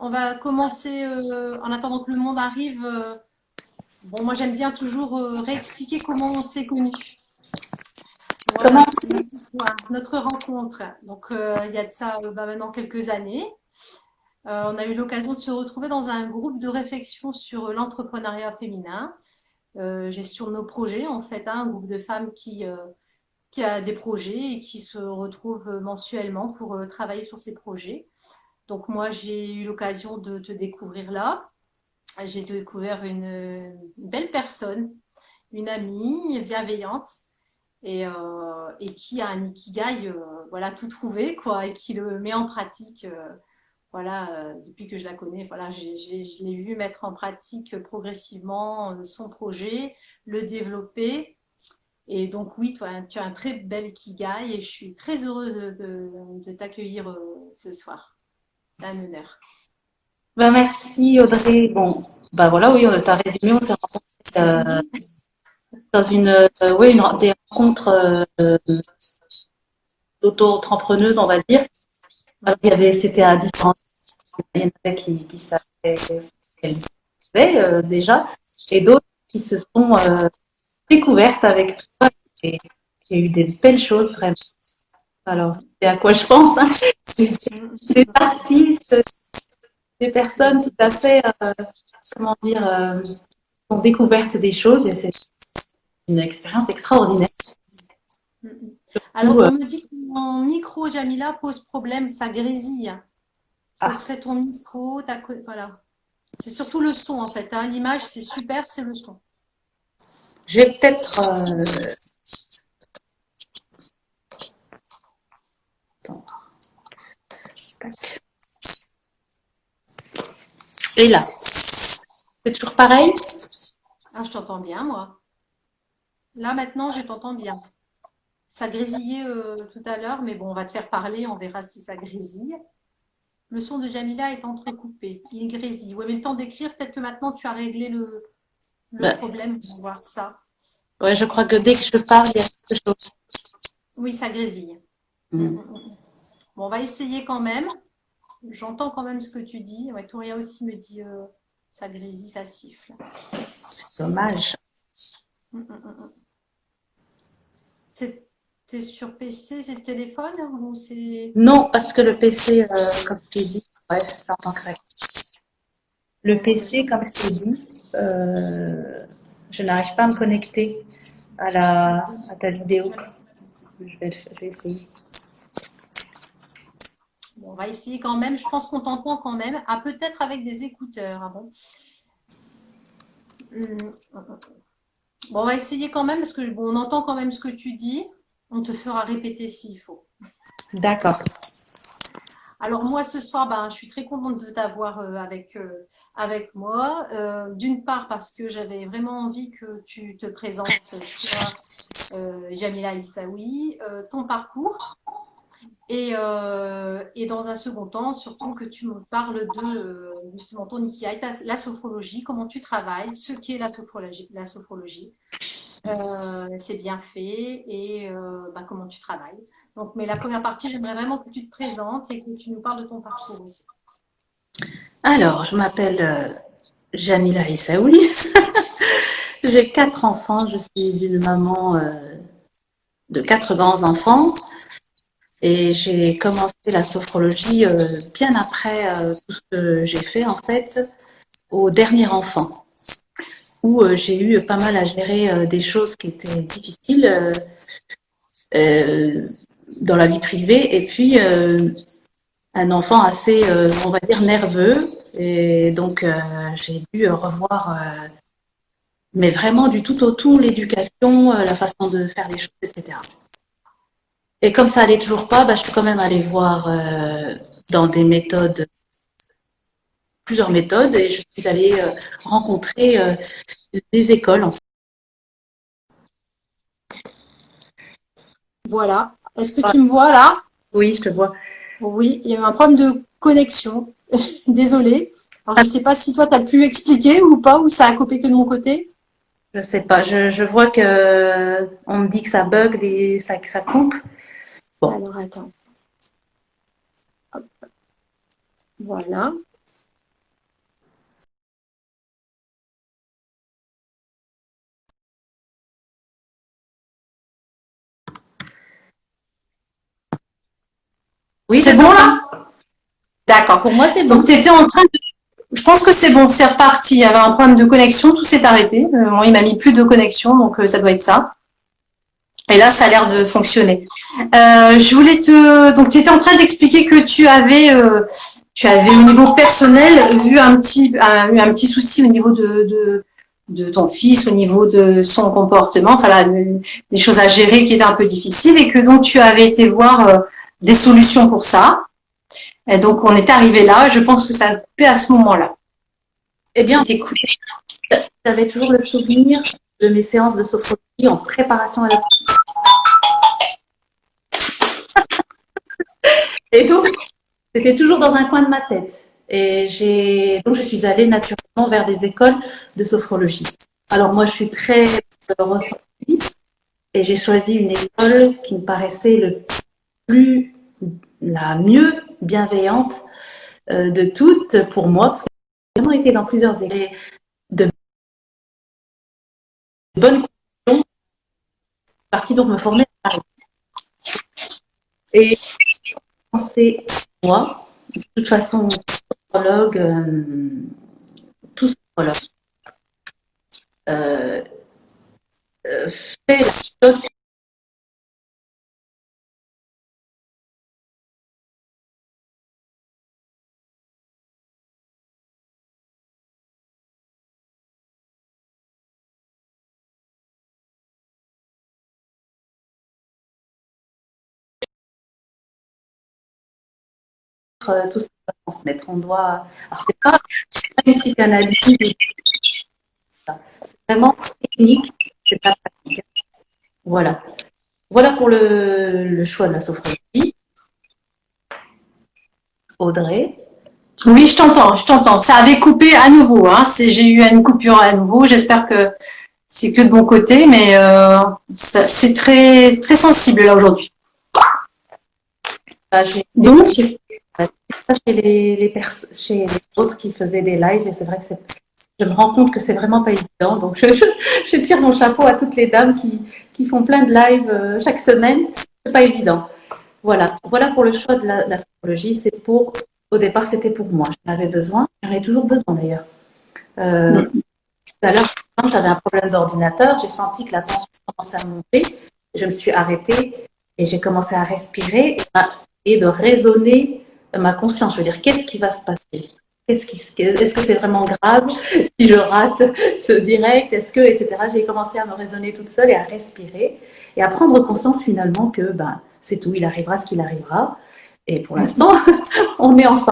on va commencer en attendant que le monde arrive. Bon, moi j'aime bien toujours réexpliquer comment on s'est connus. Comment? Voilà, notre histoire, notre rencontre. Donc il y a de ça maintenant quelques années. On a eu l'occasion de se retrouver dans un groupe de réflexion sur l'entrepreneuriat féminin, gestion de nos projets en fait, hein, un groupe de femmes qui a des projets et qui se retrouvent mensuellement pour travailler sur ces projets. Donc moi, j'ai eu l'occasion de te découvrir là. J'ai découvert une belle personne, une amie bienveillante et qui a un ikigai, voilà, tout trouvé, quoi, et qui le met en pratique. Voilà, depuis que je la connais, voilà, je l'ai vu mettre en pratique progressivement son projet, le développer. Et donc oui, toi, tu as un très bel ikigai et je suis très heureuse de t'accueillir ce soir. C'est un honneur. Ben, merci Audrey. Bon, ben voilà, oui, on t'a résumé, on s'est rencontrés Oui. dans ouais, des rencontres d'auto-entrepreneuses, on va dire. Alors, c'était à différents. Il y en avait qui savaient ce qu'elles faisaient déjà, et d'autres qui se sont découvertes avec toi. Et il y a eu des belles choses vraiment. Alors, c'est à quoi je pense, hein. Des artistes, des personnes tout à fait, comment dire, ont découverte des choses et c'est une expérience extraordinaire. Alors, Surtout, on me dit que mon micro, Jamila, pose problème, ça grésille. Ce ah, serait ton micro, voilà. C'est surtout le son, en fait, hein. L'image, c'est super, c'est le son. je vais peut-être. Attends, tac. Et là, c'est toujours pareil? Ah, je t'entends bien, moi. Là, maintenant, je t'entends bien. Ça grésillait tout à l'heure, mais bon, on va te faire parler, on verra si ça grésille. Le son de Jamila est entrecoupé. Il grésille. Ouais, mais le temps d'écrire, peut-être que maintenant tu as réglé le Ben, problème. On va voir ça. ouais, je crois que dès que je parle, il y a quelque chose. Oui, ça grésille. Hmm. Bon, on va essayer quand même. J'entends quand même ce que tu dis. Ouais, Touria aussi me dit ça grésille, ça siffle. Dommage. T'es sur PC, c'est le téléphone ou c'est... Non, parce que le PC, comme je t'ai dit, ouais, j'entends que ça. Le Bon, ben, PC, comme je t'ai dit, je n'arrive pas à me connecter à ta vidéo. Je vais essayer. bon, on va essayer quand même. Je pense qu'on t'entend quand même. Ah, peut-être avec des écouteurs. Ah bon. Hum, Bon, on va essayer quand même parce que bon, on entend quand même ce que tu dis. On te fera répéter s'il faut. D'accord. Alors moi, ce soir, ben, je suis très contente de t'avoir avec moi. D'une part parce que j'avais vraiment envie que tu te présentes, toi, Jamila Issaoui, ton parcours. Et dans un second temps, surtout que tu me parles de justement ton ikigai, la sophrologie, comment tu travailles, ce qu'est la sophrologie. C'est bien fait et bah, comment tu travailles. Donc, mais la première partie, j'aimerais vraiment que tu te présentes et que tu nous parles de ton parcours aussi. Alors, je m'appelle Jamila Issaoui. J'ai 4 enfants. Je suis une maman de 4 grands enfants. Et j'ai commencé la sophrologie bien après tout ce que j'ai fait, en fait, au dernier enfant, où j'ai eu pas mal à gérer des choses qui étaient difficiles euh, dans la vie privée. Et puis, un enfant assez, on va dire, nerveux. Et donc, j'ai dû revoir, mais vraiment du tout au tout, l'éducation, la façon de faire les choses, etc. Et comme ça allait toujours pas, bah, je suis quand même allée voir dans des méthodes, plusieurs méthodes, et je suis allée rencontrer des écoles. En fait. Voilà. Est-ce que tu me vois là? Oui, je te vois. Oui, il y a eu un problème de connexion. Désolée. Alors, je ne sais pas si toi, tu as pu expliquer ou pas, ou ça a coupé que de mon côté. Je sais pas. Je vois que on me dit que ça bug, que ça coupe. Bon, Alors, attends. Voilà. Oui, C'est bon là? D'accord. pour moi, c'est bon. Donc tu étais en train de... Je pense que c'est bon, c'est reparti. Il y avait un problème de connexion, tout s'est arrêté. Bon, il m'a mis plus de connexion, donc ça doit être ça. Et là, ça a l'air de fonctionner. Je voulais te... Donc tu étais en train d'expliquer que tu avais au niveau personnel vu eu un petit souci au niveau de ton fils, au niveau de son comportement, enfin là, des choses à gérer qui étaient un peu difficiles et que donc tu avais été voir des solutions pour ça. Et donc on est arrivé là, je pense que ça a coupé à ce moment-là. Eh bien, C'était cool. j'avais toujours le souvenir de mes séances de sophrologie en préparation à la... Et donc, c'était toujours dans un coin de ma tête. Donc je suis allée naturellement vers des écoles de sophrologie. Alors moi, je suis très ressentie et j'ai choisi une école qui me paraissait la mieux bienveillante de toutes pour moi, parce que j'ai vraiment été dans plusieurs écoles de bonnes conditions, partie donc me former à Paris. Et j'ai pensé, moi, de toute façon, sophrologue, tout sophrologue, euh, fait la chose sur tout ce qu'on va transmettre. On doit. Alors, c'est pas une psychanalyse, c'est vraiment technique, c'est pas pratique. Voilà. Voilà pour le choix de la sophrologie. Audrey. Oui, je t'entends, je t'entends. Ça avait coupé à nouveau, hein. J'ai eu une coupure à nouveau. J'espère que c'est que de bon côté, mais c'est très très sensible là aujourd'hui. J'ai Donc, ça chez les autres qui faisaient des lives et c'est vrai que je me rends compte que c'est vraiment pas évident. Donc je tire mon chapeau à toutes les dames qui font plein de lives chaque semaine. C'est pas évident. Voilà. Voilà pour le choix de la sophrologie. Au départ, c'était pour moi. J'en avais besoin. J'en ai toujours besoin d'ailleurs. Tout à l'heure, j'avais un problème d'ordinateur. J'ai senti que la tension commençait à monter. Je me suis arrêtée et j'ai commencé à respirer et de raisonner ma conscience. Je veux dire, qu'est-ce qui va se passer? Est-ce que c'est vraiment grave si je rate ce direct? Etc. J'ai commencé à me raisonner toute seule et à respirer et à prendre conscience finalement que c'est tout, il arrivera ce qu'il arrivera. Et pour l'instant, on est ensemble.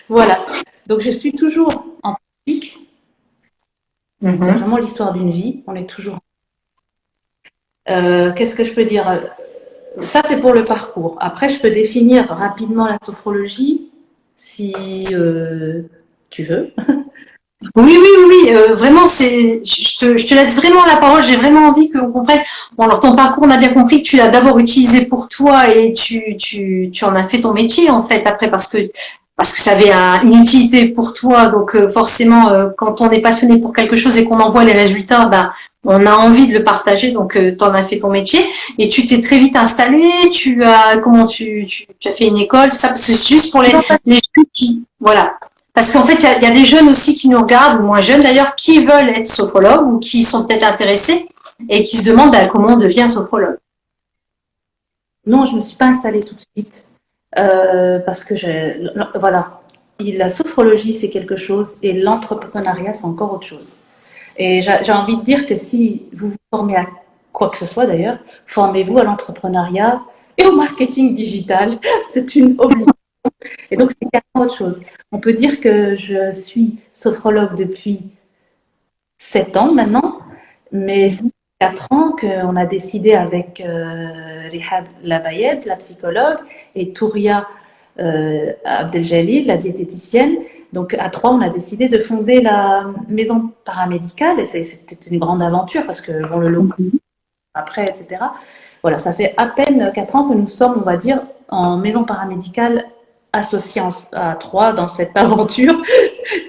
Voilà. Donc je suis toujours en pratique. C'est vraiment l'histoire d'une vie. On est toujours. Qu'est-ce que je peux dire? Ça, c'est pour le parcours. Après, je peux définir rapidement la sophrologie si tu veux. oui, vraiment, je te laisse vraiment la parole. J'ai vraiment envie qu'on comprenne. Bon, alors ton parcours, on a bien compris que tu l'as d'abord utilisé pour toi et tu en as fait ton métier en fait après parce que ça avait une utilité pour toi. Donc forcément, quand on est passionné pour quelque chose et qu'on en voit les résultats, on a envie de le partager. Donc tu en as fait ton métier et tu t'es très vite installé. Tu as fait une école. Ça, c'est juste pour les gens qui, voilà. Parce qu'en fait, il y a des jeunes aussi qui nous regardent, ou moins jeunes d'ailleurs, qui veulent être sophrologues ou qui sont peut-être intéressés et qui se demandent comment on devient sophrologue. Non, je ne me suis pas installée tout de suite parce que voilà, la sophrologie c'est quelque chose et l'entrepreneuriat c'est encore autre chose. Et j'ai envie de dire que si vous vous formez à quoi que ce soit d'ailleurs, formez-vous à l'entrepreneuriat et au marketing digital. C'est une obligation. Et donc, c'est carrément autre chose. On peut dire que je suis sophrologue depuis 7 ans maintenant, mais c'est 4 ans qu'on a décidé avec Rihab Labayed, la psychologue, et Touria Abdeljalil, la diététicienne. Donc, à 3, on a décidé de fonder la maison paramédicale, et c'était une grande aventure parce que, bon, le logo après, etc. Voilà, ça fait à peine 4 ans que nous sommes, on va dire, en maison paramédicale associée à 3 dans cette aventure.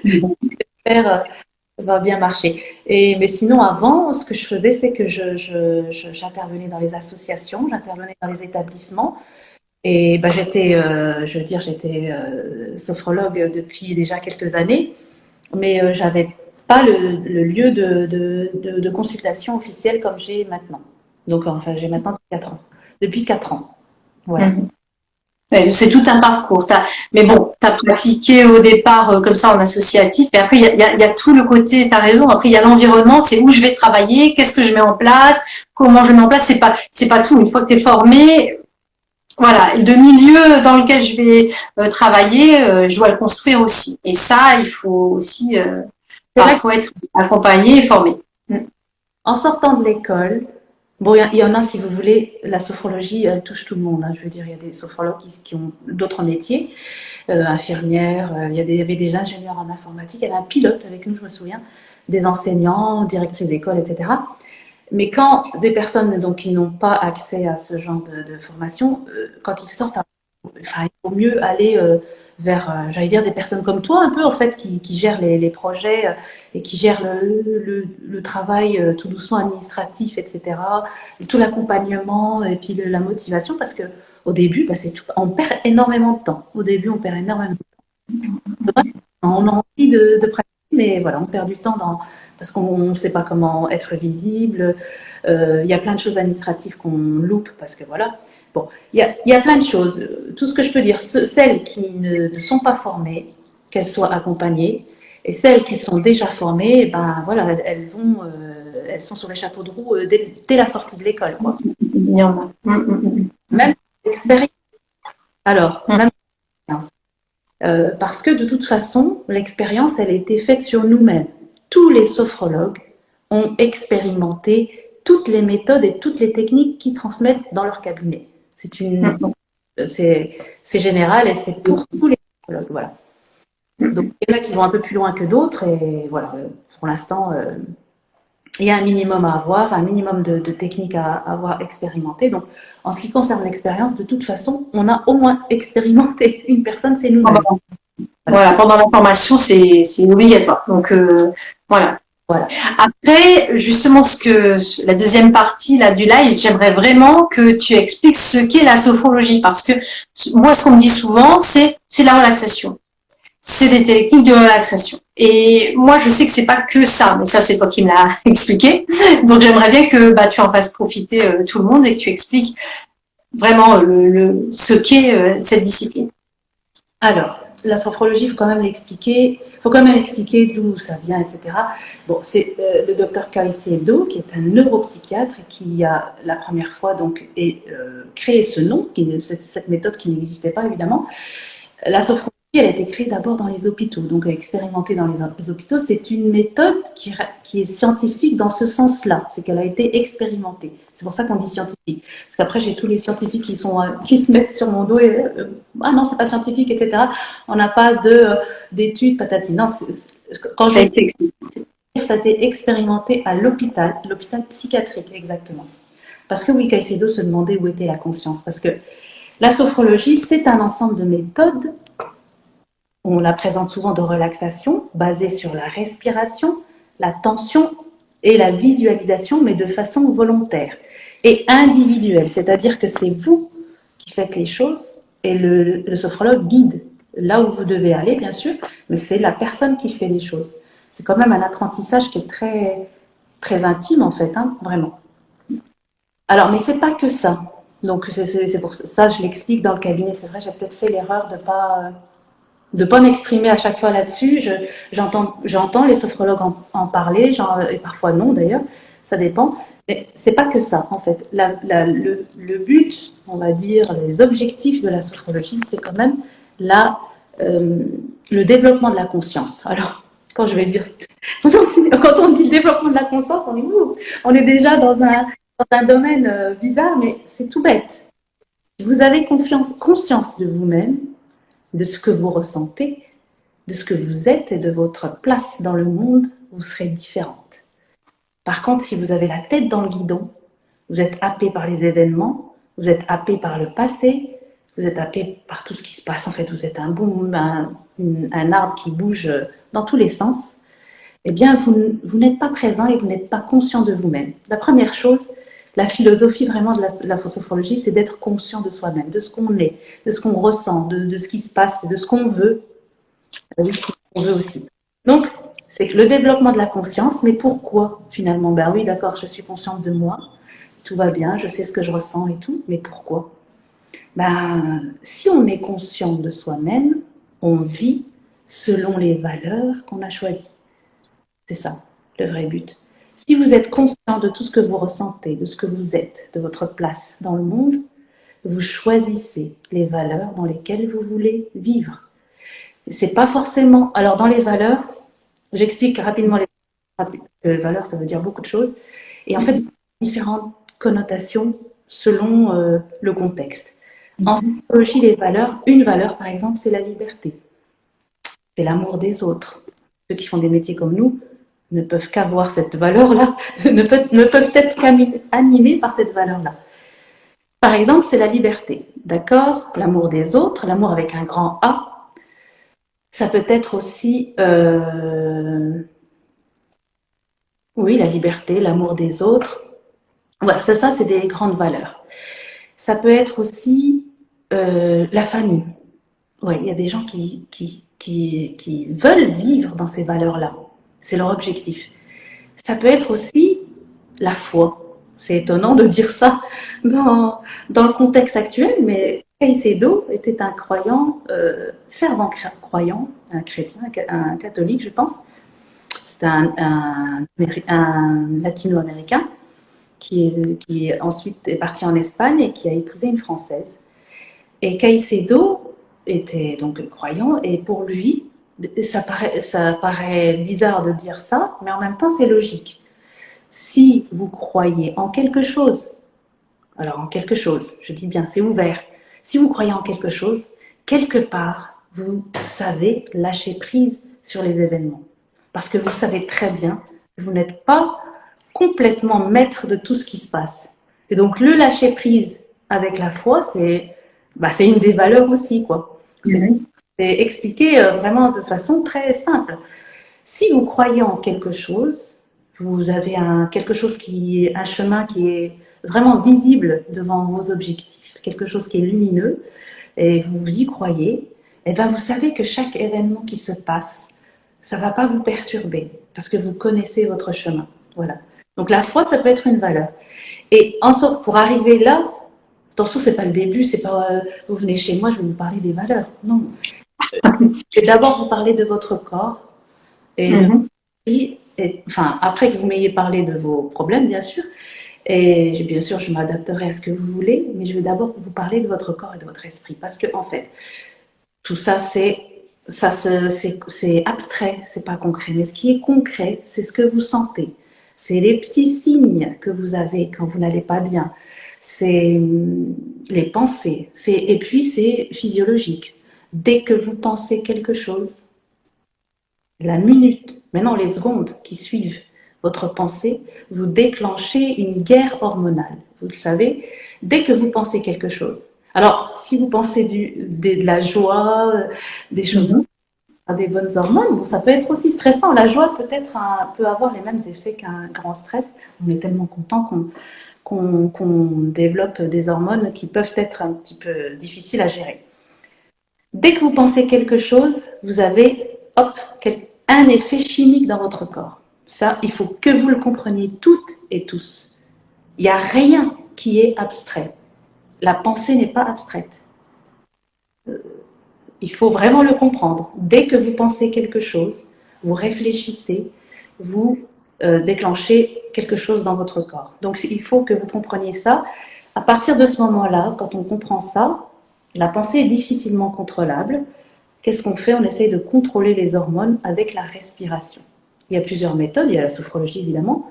J'espère va bien marcher. Mais sinon, avant, ce que je faisais, c'est que j'intervenais dans les associations, j'intervenais dans les établissements. Et bah, j'étais, je veux dire, j'étais sophrologue depuis déjà quelques années, mais j'avais pas le lieu de consultation officielle comme j'ai maintenant. Donc, enfin, j'ai maintenant 4 ans. Depuis 4 ans. Voilà. Mhm. Ouais, c'est tout un parcours. Mais bon, tu as pratiqué au départ comme ça en associatif, et après, il y a tout le côté, tu as raison, après, il y a l'environnement, c'est où je vais travailler, qu'est-ce que je mets en place, comment je mets en place, c'est pas tout. Une fois que tu es formé, voilà, le milieu dans lequel je vais travailler, je dois le construire aussi. Et ça, il faut aussi C'est là parfois être accompagné et formé. Mm. qu'en sortant de l'école, bon, il y en a, si vous voulez, la sophrologie touche tout le monde, hein. Je veux dire, il y a des sophrologues qui ont d'autres métiers, infirmières, il y avait des ingénieurs en informatique, il y avait un pilote avec nous, je me souviens, des enseignants, directrices d'école, etc. Mais quand des personnes donc, qui n'ont pas accès à ce genre de formation, quand ils sortent, enfin, il vaut mieux aller vers, j'allais dire, des personnes comme toi, un peu, en fait, qui gèrent les projets et qui gèrent le travail tout doucement administratif, etc. Et tout l'accompagnement et puis la motivation, parce que au début, bah, on perd énormément de temps. Au début, on perd énormément de temps. On a envie de pratiquer, mais voilà, on perd du temps parce qu'on ne sait pas comment être visible. Il y a plein de choses administratives qu'on loupe parce que voilà. Bon, il y a plein de choses. Tout ce que je peux dire, celles qui ne sont pas formées, qu'elles soient accompagnées, et celles qui sont déjà formées, ben voilà, elles sont sur les chapeaux de roue dès la sortie de l'école, quoi. Il y en a. Même l'expérience. Alors, Mm. même l'expérience. Parce que de toute façon, l'expérience, elle a été faite sur nous-mêmes. Tous les sophrologues ont expérimenté toutes les méthodes et toutes les techniques qu'ils transmettent dans leur cabinet. C'est général et c'est pour tous les sophrologues. Voilà. Donc, il y en a qui vont un peu plus loin que d'autres et voilà, pour l'instant, il y a un minimum à avoir, un minimum de techniques à avoir expérimenté. Donc, en ce qui concerne l'expérience, de toute façon, on a au moins expérimenté une personne, c'est nous-mêmes. Voilà, pendant la formation, c'est obligatoire. Donc, voilà. Voilà. Après, justement, la deuxième partie là, du live, j'aimerais vraiment que tu expliques ce qu'est la sophrologie. Parce que moi, ce qu'on me dit souvent, c'est la relaxation. C'est des techniques de relaxation. Et moi, je sais que c'est pas que ça, mais ça, c'est toi qui me l'as expliqué. Donc, j'aimerais bien que tu en fasses profiter tout le monde et que tu expliques vraiment ce qu'est cette discipline. Alors, la sophrologie, il faut quand même expliquer d'où ça vient, etc. Bon, c'est le docteur Caicedo, qui est un neuropsychiatre, qui a la première fois donc créé ce nom, cette méthode qui n'existait pas évidemment. La sophrologie, elle a été créée d'abord dans les hôpitaux, donc expérimentée dans les hôpitaux. C'est une méthode qui est scientifique dans ce sens-là, c'est qu'elle a été expérimentée. C'est pour ça qu'on dit scientifique. Parce qu'après, j'ai tous les scientifiques qui se mettent sur mon dos et ah non, c'est pas scientifique, etc. On n'a pas d'études, patati. Non, quand ça a été expérimenté à l'hôpital psychiatrique, exactement. Parce que oui, Caicedo se demandait où était la conscience. Parce que la sophrologie, c'est un ensemble de méthodes. On la présente souvent de relaxation, basée sur la respiration, la tension et la visualisation, mais de façon volontaire et individuelle. C'est-à-dire que c'est vous qui faites les choses et le sophrologue guide là où vous devez aller, bien sûr, mais c'est la personne qui fait les choses. C'est quand même un apprentissage qui est très, très intime, en fait, hein, vraiment. Alors, mais c'est pas que ça. Donc, c'est pour ça, je l'explique dans le cabinet. C'est vrai, j'ai peut-être fait l'erreur de pas m'exprimer à chaque fois là-dessus. J'entends les sophrologues en parler, et parfois non d'ailleurs, ça dépend. Mais c'est pas que ça, en fait. Le but, on va dire, les objectifs de la sophrologie, c'est quand même le développement de la conscience. Alors, quand je vais dire, quand on dit développement de la conscience, on est déjà dans un domaine bizarre, mais c'est tout bête. Si vous avez conscience de vous-même, de ce que vous ressentez, de ce que vous êtes et de votre place dans le monde, vous serez différente. Par contre, si vous avez la tête dans le guidon, vous êtes happé par les événements, vous êtes happé par le passé, vous êtes happé par tout ce qui se passe. En fait, vous êtes un arbre qui bouge dans tous les sens. Eh bien, vous n'êtes pas présent et vous n'êtes pas conscient de vous-même. La première chose, La philosophie vraiment de la sophrologie, c'est d'être conscient de soi-même, de ce qu'on est, de ce qu'on ressent, de ce qui se passe, de ce qu'on veut, de ce qu'on veut aussi. Donc, c'est le développement de la conscience, mais pourquoi finalement? Ben oui, d'accord, je suis consciente de moi, tout va bien, je sais ce que je ressens et tout, mais pourquoi? Ben, si on est conscient de soi-même, on vit selon les valeurs qu'on a choisies. C'est ça, le vrai but. Si vous êtes conscient de tout ce que vous ressentez, de ce que vous êtes, de votre place dans le monde, vous choisissez les valeurs dans lesquelles vous voulez vivre. C'est pas forcément. Alors, dans les valeurs, j'explique rapidement les valeurs, ça veut dire beaucoup de choses. Et en fait, il y a différentes connotations selon le contexte. En psychologie, les valeurs, une valeur, par exemple, c'est la liberté. C'est l'amour des autres. Ceux qui font des métiers comme nous ne peuvent qu'avoir cette valeur-là, ne peuvent être qu'animés par cette valeur-là. Par exemple, c'est la liberté, d'accord? L'amour des autres, l'amour avec un grand A. Ça peut être aussi, oui, la liberté, l'amour des autres. Voilà, ça c'est des grandes valeurs. Ça peut être aussi la famille. Ouais, il y a des gens qui veulent vivre dans ces valeurs-là. C'est leur objectif. Ça peut être aussi la foi. C'est étonnant de dire ça dans le contexte actuel, mais Caicedo était un croyant, fervent croyant, un chrétien, un catholique, je pense. C'est un latino-américain qui ensuite est parti en Espagne et qui a épousé une Française. Et Caicedo était donc croyant, et pour lui, ça paraît bizarre de dire ça, mais en même temps c'est logique. Si vous croyez en quelque chose, alors en quelque chose, je dis bien, c'est ouvert. Si vous croyez en quelque chose, quelque part, vous savez lâcher prise sur les événements. Parce que vous savez très bien que vous n'êtes pas complètement maître de tout ce qui se passe. Et donc le lâcher prise avec la foi, c'est une des valeurs aussi, quoi. C'est expliqué vraiment de façon très simple. Si vous croyez en quelque chose, vous avez quelque chose un chemin qui est vraiment visible devant vos objectifs, quelque chose qui est lumineux, et vous y croyez, et bien vous savez que chaque événement qui se passe, ça ne va pas vous perturber, parce que vous connaissez votre chemin. Voilà. Donc la foi, ça peut être une valeur. Et pour arriver là, attention, c'est pas le début, c'est pas vous venez chez moi, je vais vous parler des valeurs. Non. Je vais d'abord vous parler de votre corps, après que vous m'ayez parlé de vos problèmes, bien sûr, et bien sûr, je m'adapterai à ce que vous voulez, mais je vais d'abord vous parler de votre corps et de votre esprit, parce que en fait, tout ça, c'est abstrait, c'est pas concret. Mais ce qui est concret, c'est ce que vous sentez. C'est les petits signes que vous avez quand vous n'allez pas bien. C'est les pensées. Et puis, c'est physiologique. Dès que vous pensez quelque chose, la minute, maintenant les secondes qui suivent votre pensée, vous déclenchez une guerre hormonale. Vous le savez, dès que vous pensez quelque chose. Alors, si vous pensez de la joie, des choses, des bonnes hormones, bon, ça peut être aussi stressant. La joie peut avoir les mêmes effets qu'un grand stress. On est tellement content qu'on développe des hormones qui peuvent être un petit peu difficiles à gérer. Dès que vous pensez quelque chose, vous avez un effet chimique dans votre corps. Ça, il faut que vous le compreniez toutes et tous. Il n'y a rien qui est abstrait. La pensée n'est pas abstraite. Il faut vraiment le comprendre. Dès que vous pensez quelque chose, vous réfléchissez, vous déclenchez quelque chose dans votre corps. Donc il faut que vous compreniez ça. À partir de ce moment-là, quand on comprend ça, la pensée est difficilement contrôlable. Qu'est-ce qu'on fait? On essaye de contrôler les hormones avec la respiration. Il y a plusieurs méthodes, il y a la sophrologie évidemment,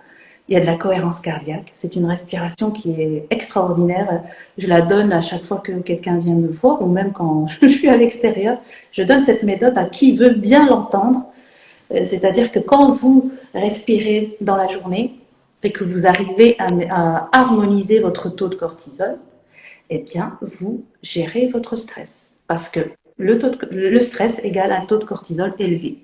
il y a de la cohérence cardiaque. C'est une respiration qui est extraordinaire. Je la donne à chaque fois que quelqu'un vient me voir, ou même quand je suis à l'extérieur. Je donne cette méthode à qui veut bien l'entendre. C'est-à-dire que quand vous respirez dans la journée et que vous arrivez à harmoniser votre taux de cortisol, eh bien, vous gérez votre stress. Parce que le stress égale un taux de cortisol élevé.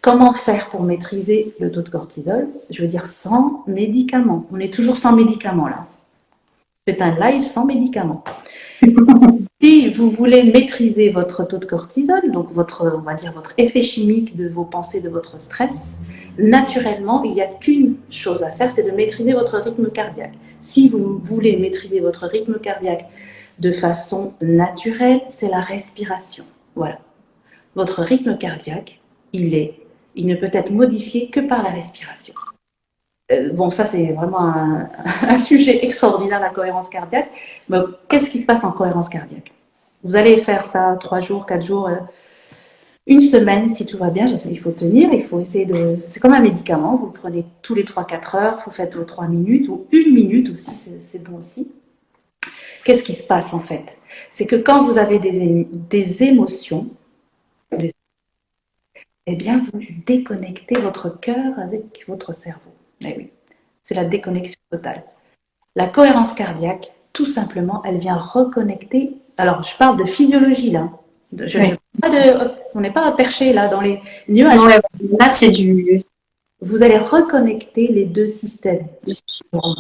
Comment faire pour maîtriser le taux de cortisol? Je veux dire sans médicaments. On est toujours sans médicaments là. C'est un live sans médicaments. Si vous voulez maîtriser votre taux de cortisol, donc on va dire votre effet chimique de vos pensées, de votre stress, naturellement, il n'y a qu'une chose à faire, c'est de maîtriser votre rythme cardiaque. Si vous voulez maîtriser votre rythme cardiaque de façon naturelle, c'est la respiration. Voilà. Votre rythme cardiaque, il ne peut être modifié que par la respiration. Bon, ça c'est vraiment un sujet extraordinaire, la cohérence cardiaque. Mais qu'est-ce qui se passe en cohérence cardiaque? Vous allez faire ça 3 jours, 4 jours, une semaine si tout va bien. Il faut tenir, il faut essayer de... C'est comme un médicament, vous le prenez tous les 3-4 heures, vous faites vos 3 minutes ou 1 minute aussi, c'est bon aussi. Qu'est-ce qui se passe en fait? C'est que quand vous avez des émotions, eh bien vous déconnectez votre cœur avec votre cerveau. Eh oui, c'est la déconnexion totale. La cohérence cardiaque, tout simplement, elle vient reconnecter. Alors, je parle de physiologie là. On n'est pas perché là dans les nuages. Non, là, c'est du. Vous allez reconnecter les deux systèmes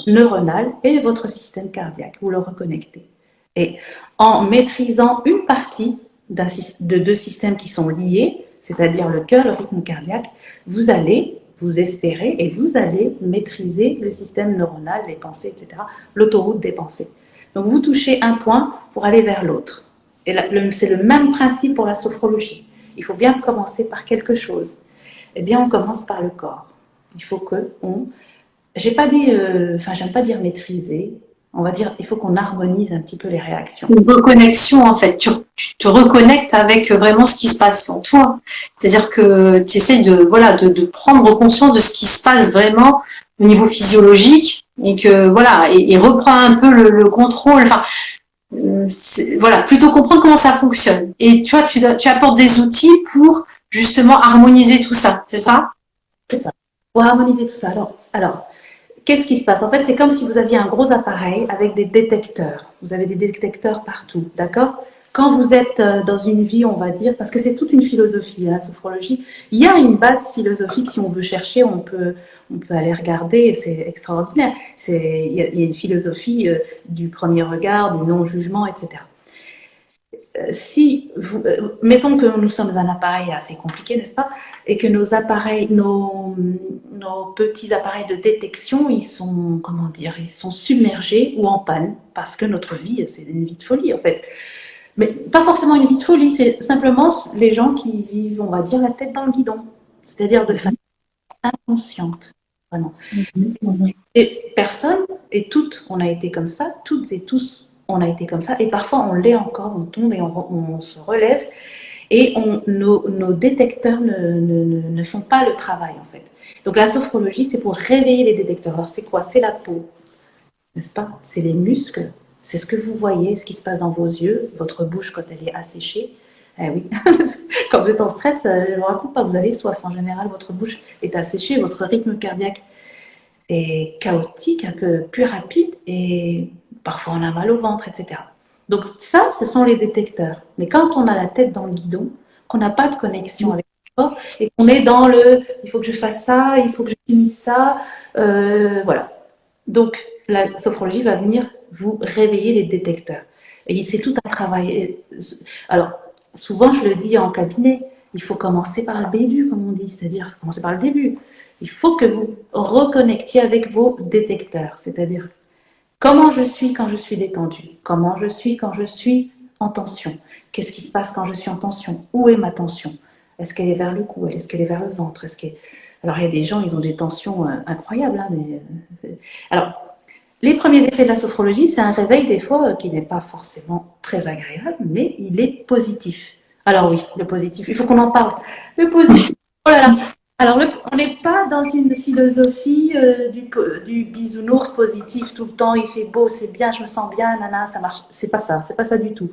neuronal et votre système cardiaque. Vous le reconnectez. Et en maîtrisant une partie de deux systèmes qui sont liés, c'est-à-dire le cœur, le rythme cardiaque, vous espérez et vous allez maîtriser le système neuronal, les pensées, etc., l'autoroute des pensées. Donc vous touchez un point pour aller vers l'autre. Et c'est le même principe pour la sophrologie. Il faut bien commencer par quelque chose. Eh bien, on commence par le corps. Il faut j'aime pas dire maîtriser, on va dire, il faut qu'on harmonise un petit peu les réactions. Une reconnexion, en fait. Tu te reconnectes avec vraiment ce qui se passe en toi. C'est-à-dire que tu essaies de prendre conscience de ce qui se passe vraiment au niveau physiologique et que, et reprends un peu le contrôle. Enfin, plutôt comprendre comment ça fonctionne. Et tu vois, tu apportes des outils pour justement harmoniser tout ça, c'est ça? C'est ça. Pour harmoniser tout ça. Alors, qu'est-ce qui se passe? En fait, c'est comme si vous aviez un gros appareil avec des détecteurs. Vous avez des détecteurs partout, d'accord? Quand vous êtes dans une vie, on va dire, parce que c'est toute une philosophie, la sophrologie, il y a une base philosophique, si on veut chercher, on peut aller regarder, c'est extraordinaire. Il y a une philosophie du premier regard, du non-jugement, etc. Mettons que nous sommes un appareil assez compliqué, n'est-ce pas? Et que nos petits appareils de détection, ils sont submergés ou en panne, parce que notre vie, c'est une vie de folie, en fait. Mais pas forcément une vie de folie, c'est simplement les gens qui vivent, on va dire, la tête dans le guidon. C'est-à-dire de façon inconsciente, vraiment. Et personne, et toutes, on a été comme ça, toutes et tous, on a été comme ça, et parfois on l'est encore, on tombe et on se relève, et nos détecteurs ne font pas le travail, en fait. Donc la sophrologie, c'est pour réveiller les détecteurs. Alors c'est quoi? C'est la peau, n'est-ce pas? C'est les muscles, c'est ce que vous voyez, ce qui se passe dans vos yeux, votre bouche quand elle est asséchée. Eh oui, quand vous êtes en stress, je ne vous raconte pas, vous avez soif. En général, votre bouche est asséchée, votre rythme cardiaque est chaotique, un peu plus rapide, et parfois on a mal au ventre, etc. Donc ça, ce sont les détecteurs. Mais quand on a la tête dans le guidon, qu'on n'a pas de connexion avec le corps, et qu'on est dans il faut que je fasse ça, il faut que je finisse ça, voilà. Donc la sophrologie va venir vous réveiller les détecteurs. Et c'est tout un travail. Alors, souvent je le dis en cabinet, il faut commencer par le début, comme on dit, c'est-à-dire commencer par le début. Il faut que vous reconnectiez avec vos détecteurs, c'est-à-dire comment je suis quand je suis détendue, comment je suis quand je suis en tension, qu'est-ce qui se passe quand je suis en tension, où est ma tension, est-ce qu'elle est vers le cou, est-ce qu'elle est vers le ventre, Alors il y a des gens, ils ont des tensions incroyables, hein, mais... Alors, les premiers effets de la sophrologie, c'est un réveil des fois qui n'est pas forcément très agréable, mais il est positif. Alors oui, le positif, il faut qu'on en parle. Le positif, oh là là. Alors on n'est pas dans une philosophie du bisounours positif tout le temps, il fait beau, c'est bien, je me sens bien, nana, ça marche. C'est pas ça du tout.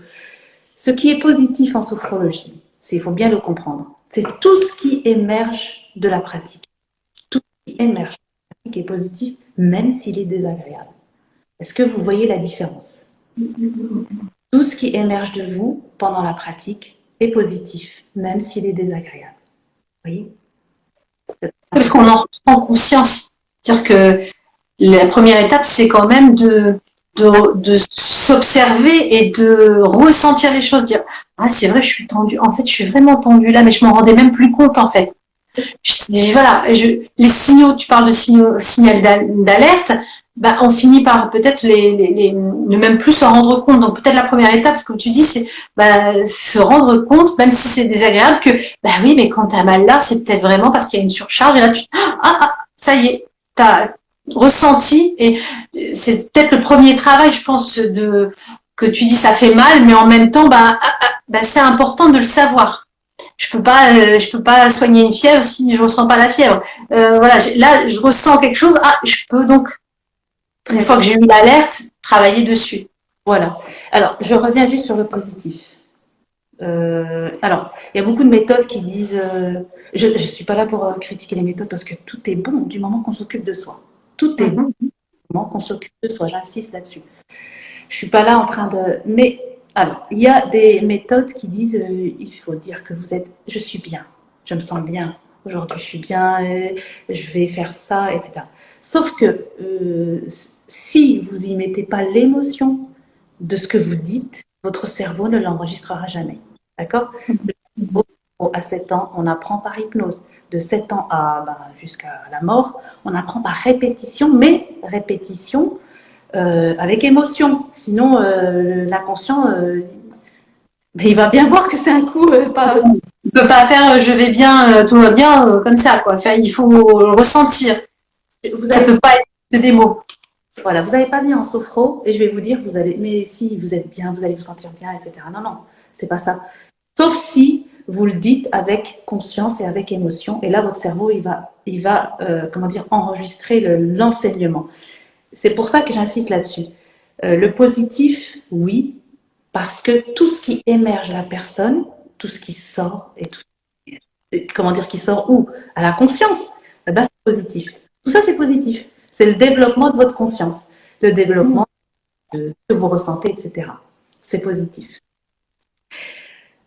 Ce qui est positif en sophrologie, il faut bien le comprendre, c'est tout ce qui émerge de la pratique. Tout ce qui émerge de la pratique est positif, même s'il est désagréable. Est-ce que vous voyez la différence? Tout ce qui émerge de vous pendant la pratique est positif, même s'il est désagréable. Vous voyez? Parce qu'on en prend conscience. C'est-à-dire que la première étape, c'est quand même de s'observer et de ressentir les choses, dire ah c'est vrai je suis tendue, en fait je suis vraiment tendue là, mais je m'en rendais même plus compte en fait. Voilà, les signaux, tu parles de signal d'alerte, bah, on finit par peut-être ne même plus se rendre compte. Donc peut-être la première étape, comme tu dis, c'est bah, se rendre compte, même si c'est désagréable, que bah oui, mais quand t'as mal là, c'est peut-être vraiment parce qu'il y a une surcharge. Et là, ça y est, t'as ressenti. Et c'est peut-être le premier travail, je pense, que tu dis ça fait mal, mais en même temps, bah, c'est important de le savoir. Je peux pas soigner une fièvre si je ressens pas la fièvre. Voilà, là, je ressens quelque chose. Ah, je peux donc, une fois que j'ai eu l'alerte, travailler dessus. Voilà. Alors, je reviens juste sur le positif. Alors, il y a beaucoup de méthodes qui disent. Je ne suis pas là pour critiquer les méthodes parce que tout est bon du moment qu'on s'occupe de soi. Tout est bon du moment qu'on s'occupe de soi. J'insiste là-dessus. Je suis pas là en train de. Mais alors, il y a des méthodes qui disent il faut dire que vous êtes. Je suis bien. Je me sens bien. Aujourd'hui, je suis bien. Je vais faire ça, etc. Sauf que si vous y mettez pas l'émotion de ce que vous dites, votre cerveau ne l'enregistrera jamais. D'accord? À 7 ans, on apprend par hypnose. De 7 ans jusqu'à la mort, on apprend par répétition, mais répétition avec émotion. Sinon, l'inconscient, il va bien voir que c'est un coup pas. Il peut pas faire je vais bien, tout va bien comme ça, quoi. Enfin, il faut le ressentir. Ça peut pas être des mots. Voilà, vous n'allez pas venir en sophro et je vais vous dire vous allez, mais si vous êtes bien, vous allez vous sentir bien, etc. Non, non, c'est pas ça. Sauf si vous le dites avec conscience et avec émotion, et là votre cerveau il va comment dire enregistrer l'enseignement. C'est pour ça que j'insiste là-dessus. Le positif, oui, parce que tout ce qui émerge de la personne, tout ce qui sort comment dire qui sort où à la conscience, c'est positif. Tout ça c'est positif. C'est le développement de votre conscience, le développement de ce que vous ressentez, etc. C'est positif.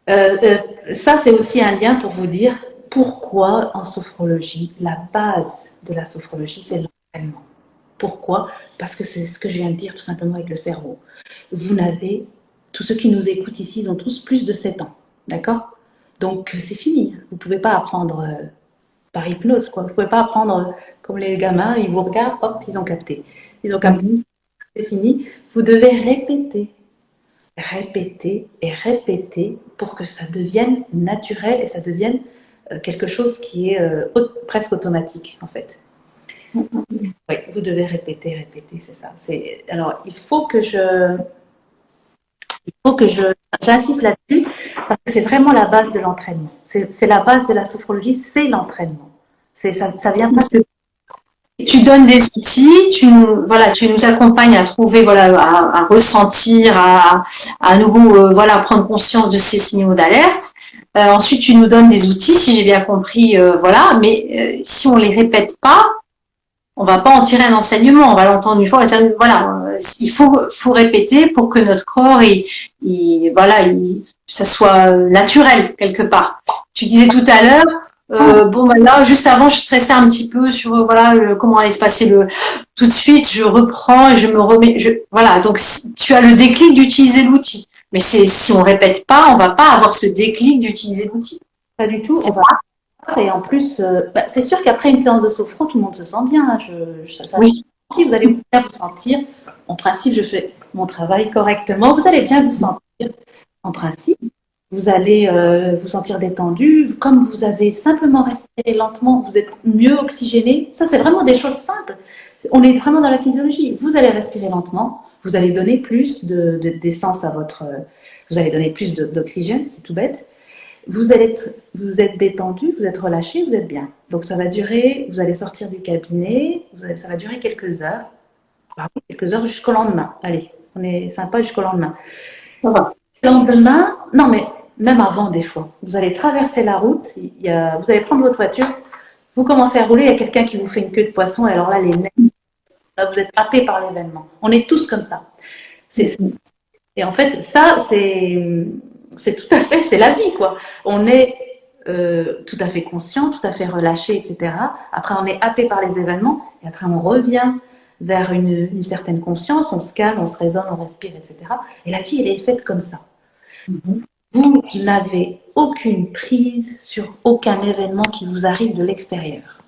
Ça, c'est aussi un lien pour vous dire pourquoi en sophrologie, la base de la sophrologie, c'est l'entraînement. Pourquoi? Parce que c'est ce que je viens de dire tout simplement avec le cerveau. Tous ceux qui nous écoutent ici, ils ont tous plus de 7 ans. D'accord? Donc, c'est fini. Vous ne pouvez pas apprendre par hypnose, quoi. Vous ne pouvez pas apprendre comme les gamins, ils vous regardent, hop, ils ont capté. Ils ont capté, c'est fini. Vous devez répéter et répéter pour que ça devienne naturel et ça devienne quelque chose qui est presque automatique, en fait. Oui, vous devez répéter, c'est ça. Alors, j'insiste là-dessus parce que c'est vraiment la base de l'entraînement. C'est la base de la sophrologie, c'est l'entraînement. Ça vient pas de... Tu donnes des outils, tu nous accompagnes à trouver, à ressentir, à nouveau, prendre conscience de ces signaux d'alerte. Ensuite, tu nous donnes des outils, si j'ai bien compris, mais si on les répète pas, on va pas en tirer un enseignement, on va l'entendre une fois. Il faut répéter pour que notre corps, ça soit naturel quelque part. Tu disais tout à l'heure, là, juste avant, je stressais un petit peu sur comment allait se passer tout de suite. Je reprends et je me remets. Donc tu as le déclic d'utiliser l'outil. Mais si on répète pas, on va pas avoir ce déclic d'utiliser l'outil. Pas du tout. Et en plus, c'est sûr qu'après une séance de sophro, tout le monde se sent bien. Hein. Oui. Vous allez bien vous sentir. En principe, je fais mon travail correctement. Vous allez bien vous sentir. En principe, vous allez vous sentir détendu. Comme vous avez simplement respiré lentement, vous êtes mieux oxygéné. Ça, c'est vraiment des choses simples. On est vraiment dans la physiologie. Vous allez respirer lentement. Vous allez donner plus d'essence à votre... vous allez donner plus d'oxygène, c'est tout bête. Vous êtes détendu, vous êtes relâché, vous êtes bien. Donc ça va durer, vous allez sortir du cabinet, ça va durer quelques heures. Quelques heures jusqu'au lendemain. Allez, on est sympa jusqu'au lendemain. Le lendemain, non mais même avant des fois, vous allez traverser la route, vous allez prendre votre voiture, vous commencez à rouler, il y a quelqu'un qui vous fait une queue de poisson, et alors là, vous êtes happé par l'événement. On est tous comme ça. Et en fait, ça, c'est tout à fait, c'est la vie, quoi. On est tout à fait conscient, tout à fait relâché, etc. Après, on est happé par les événements, et après, on revient vers une certaine conscience, on se calme, on se raisonne, on respire, etc. Et la vie, elle est faite comme ça. Vous n'avez aucune prise sur aucun événement qui vous arrive de l'extérieur.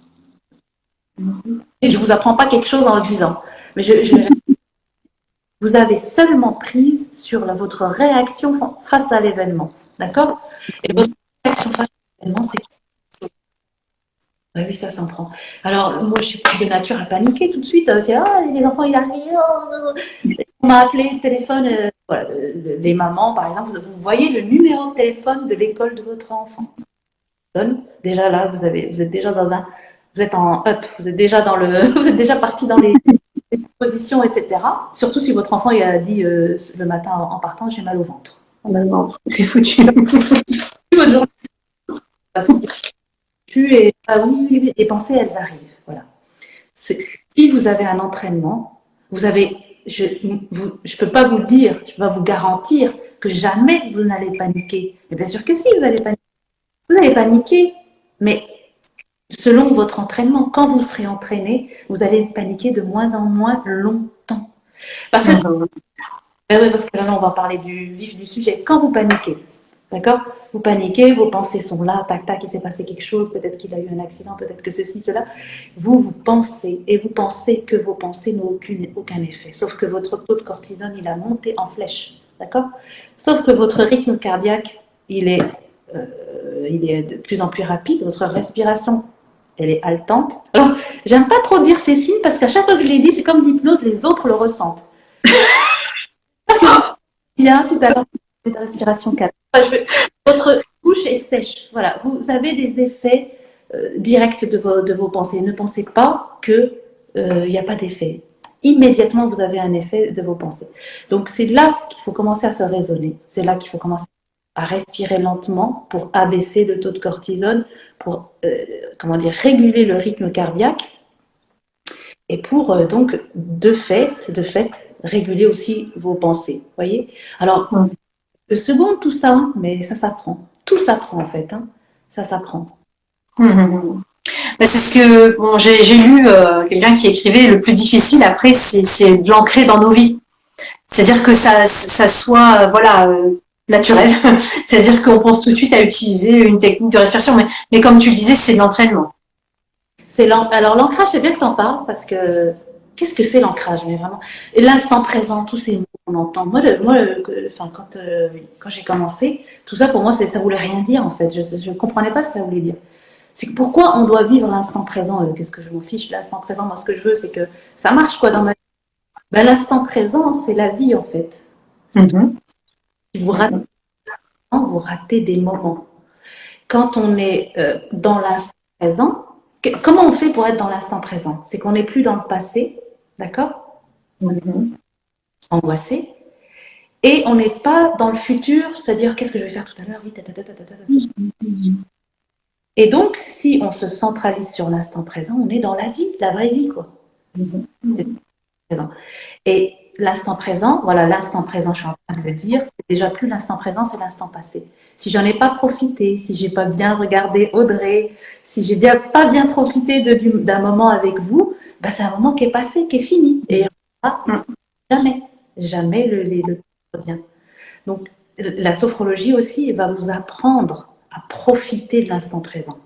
Et je ne vous apprends pas quelque chose en le disant, mais vous avez seulement prise sur votre réaction face à l'événement. D'accord? Et votre réaction face à l'événement, c'est oui, ça s'en prend. Alors, moi, je suis plus de nature à paniquer tout de suite. C'est, les enfants, ils arrivent. On m'a appelé le téléphone. Voilà, les mamans, par exemple, vous voyez le numéro de téléphone de l'école de votre enfant. Déjà là, vous êtes déjà vous êtes en up, vous êtes déjà vous êtes déjà parti dans les positions, etc. Surtout si votre enfant il a dit le matin en partant, j'ai mal au ventre. Mal au ventre, c'est foutu. Votre journée. Parce que et oui, les pensées, elles arrivent. Voilà. Si vous avez un entraînement, je ne peux pas vous dire, je ne peux pas vous garantir que jamais vous n'allez paniquer. Mais bien sûr que si, vous allez paniquer. Vous allez paniquer, mais selon votre entraînement, quand vous serez entraîné, vous allez paniquer de moins en moins longtemps. Parce que là, on va parler du vif du sujet. Quand vous paniquez, d'accord? Vous paniquez, vos pensées sont là, tac, tac, il s'est passé quelque chose, peut-être qu'il a eu un accident, peut-être que ceci, cela. Vous pensez, et vous pensez que vos pensées n'ont aucun effet. Sauf que votre taux de cortisone, il a monté en flèche, d'accord? Sauf que votre rythme cardiaque, il est de plus en plus rapide, votre respiration, elle est haletante. Alors, j'aime pas trop dire ces signes parce qu'à chaque fois que je les dis, c'est comme l'hypnose, les autres le ressentent. Il y a tout à l'heure de respiration calme. Votre bouche est sèche. Voilà, vous avez des effets directs de vos pensées. Ne pensez pas qu'il n'y a pas d'effet. Immédiatement, vous avez un effet de vos pensées. Donc, c'est là qu'il faut commencer à se raisonner. C'est là qu'il faut commencer à respirer lentement pour abaisser le taux de cortisone, pour réguler le rythme cardiaque et pour donc de fait réguler aussi vos pensées. Voyez. Alors, le second, tout ça, mais ça s'apprend. Tout s'apprend en fait. Ça s'apprend. C'est ce que j'ai lu quelqu'un qui écrivait, le plus difficile après, c'est de l'ancrer dans nos vies. C'est-à-dire que ça soit naturel. C'est-à-dire qu'on pense tout de suite à utiliser une technique de respiration, mais comme tu le disais, c'est de l'entraînement. Alors l'ancrage, c'est bien que tu en parles parce que qu'est-ce que c'est l'ancrage, mais vraiment. Et l'instant présent, tous ces mots qu'on entend. Quand j'ai commencé, tout ça pour moi, ça voulait rien dire en fait. Je ne comprenais pas ce que ça voulait dire. C'est pourquoi on doit vivre l'instant présent. Qu'est-ce que je m'en fiche, l'instant présent. Moi, ce que je veux, c'est que ça marche quoi dans ma vie. Ben, l'instant présent, c'est la vie en fait. Si vous ratez des moments. Quand on est dans l'instant présent, comment on fait pour être dans l'instant présent? C'est qu'on n'est plus dans le passé, d'accord? Angoissé. Et on n'est pas dans le futur, c'est-à-dire qu'est-ce que je vais faire tout à l'heure? Et donc, si on se centralise sur l'instant présent, on est dans la vie, la vraie vie, quoi. Et l'instant présent, l'instant présent, je suis en train de le dire, c'est déjà plus l'instant présent, c'est l'instant passé. Si j'en ai pas profité, si j'ai pas bien regardé Audrey, si j'ai pas bien profité d'un moment avec vous, c'est un moment qui est passé, qui est fini. Et jamais le revient. Donc, la sophrologie aussi va vous apprendre à profiter de l'instant présent.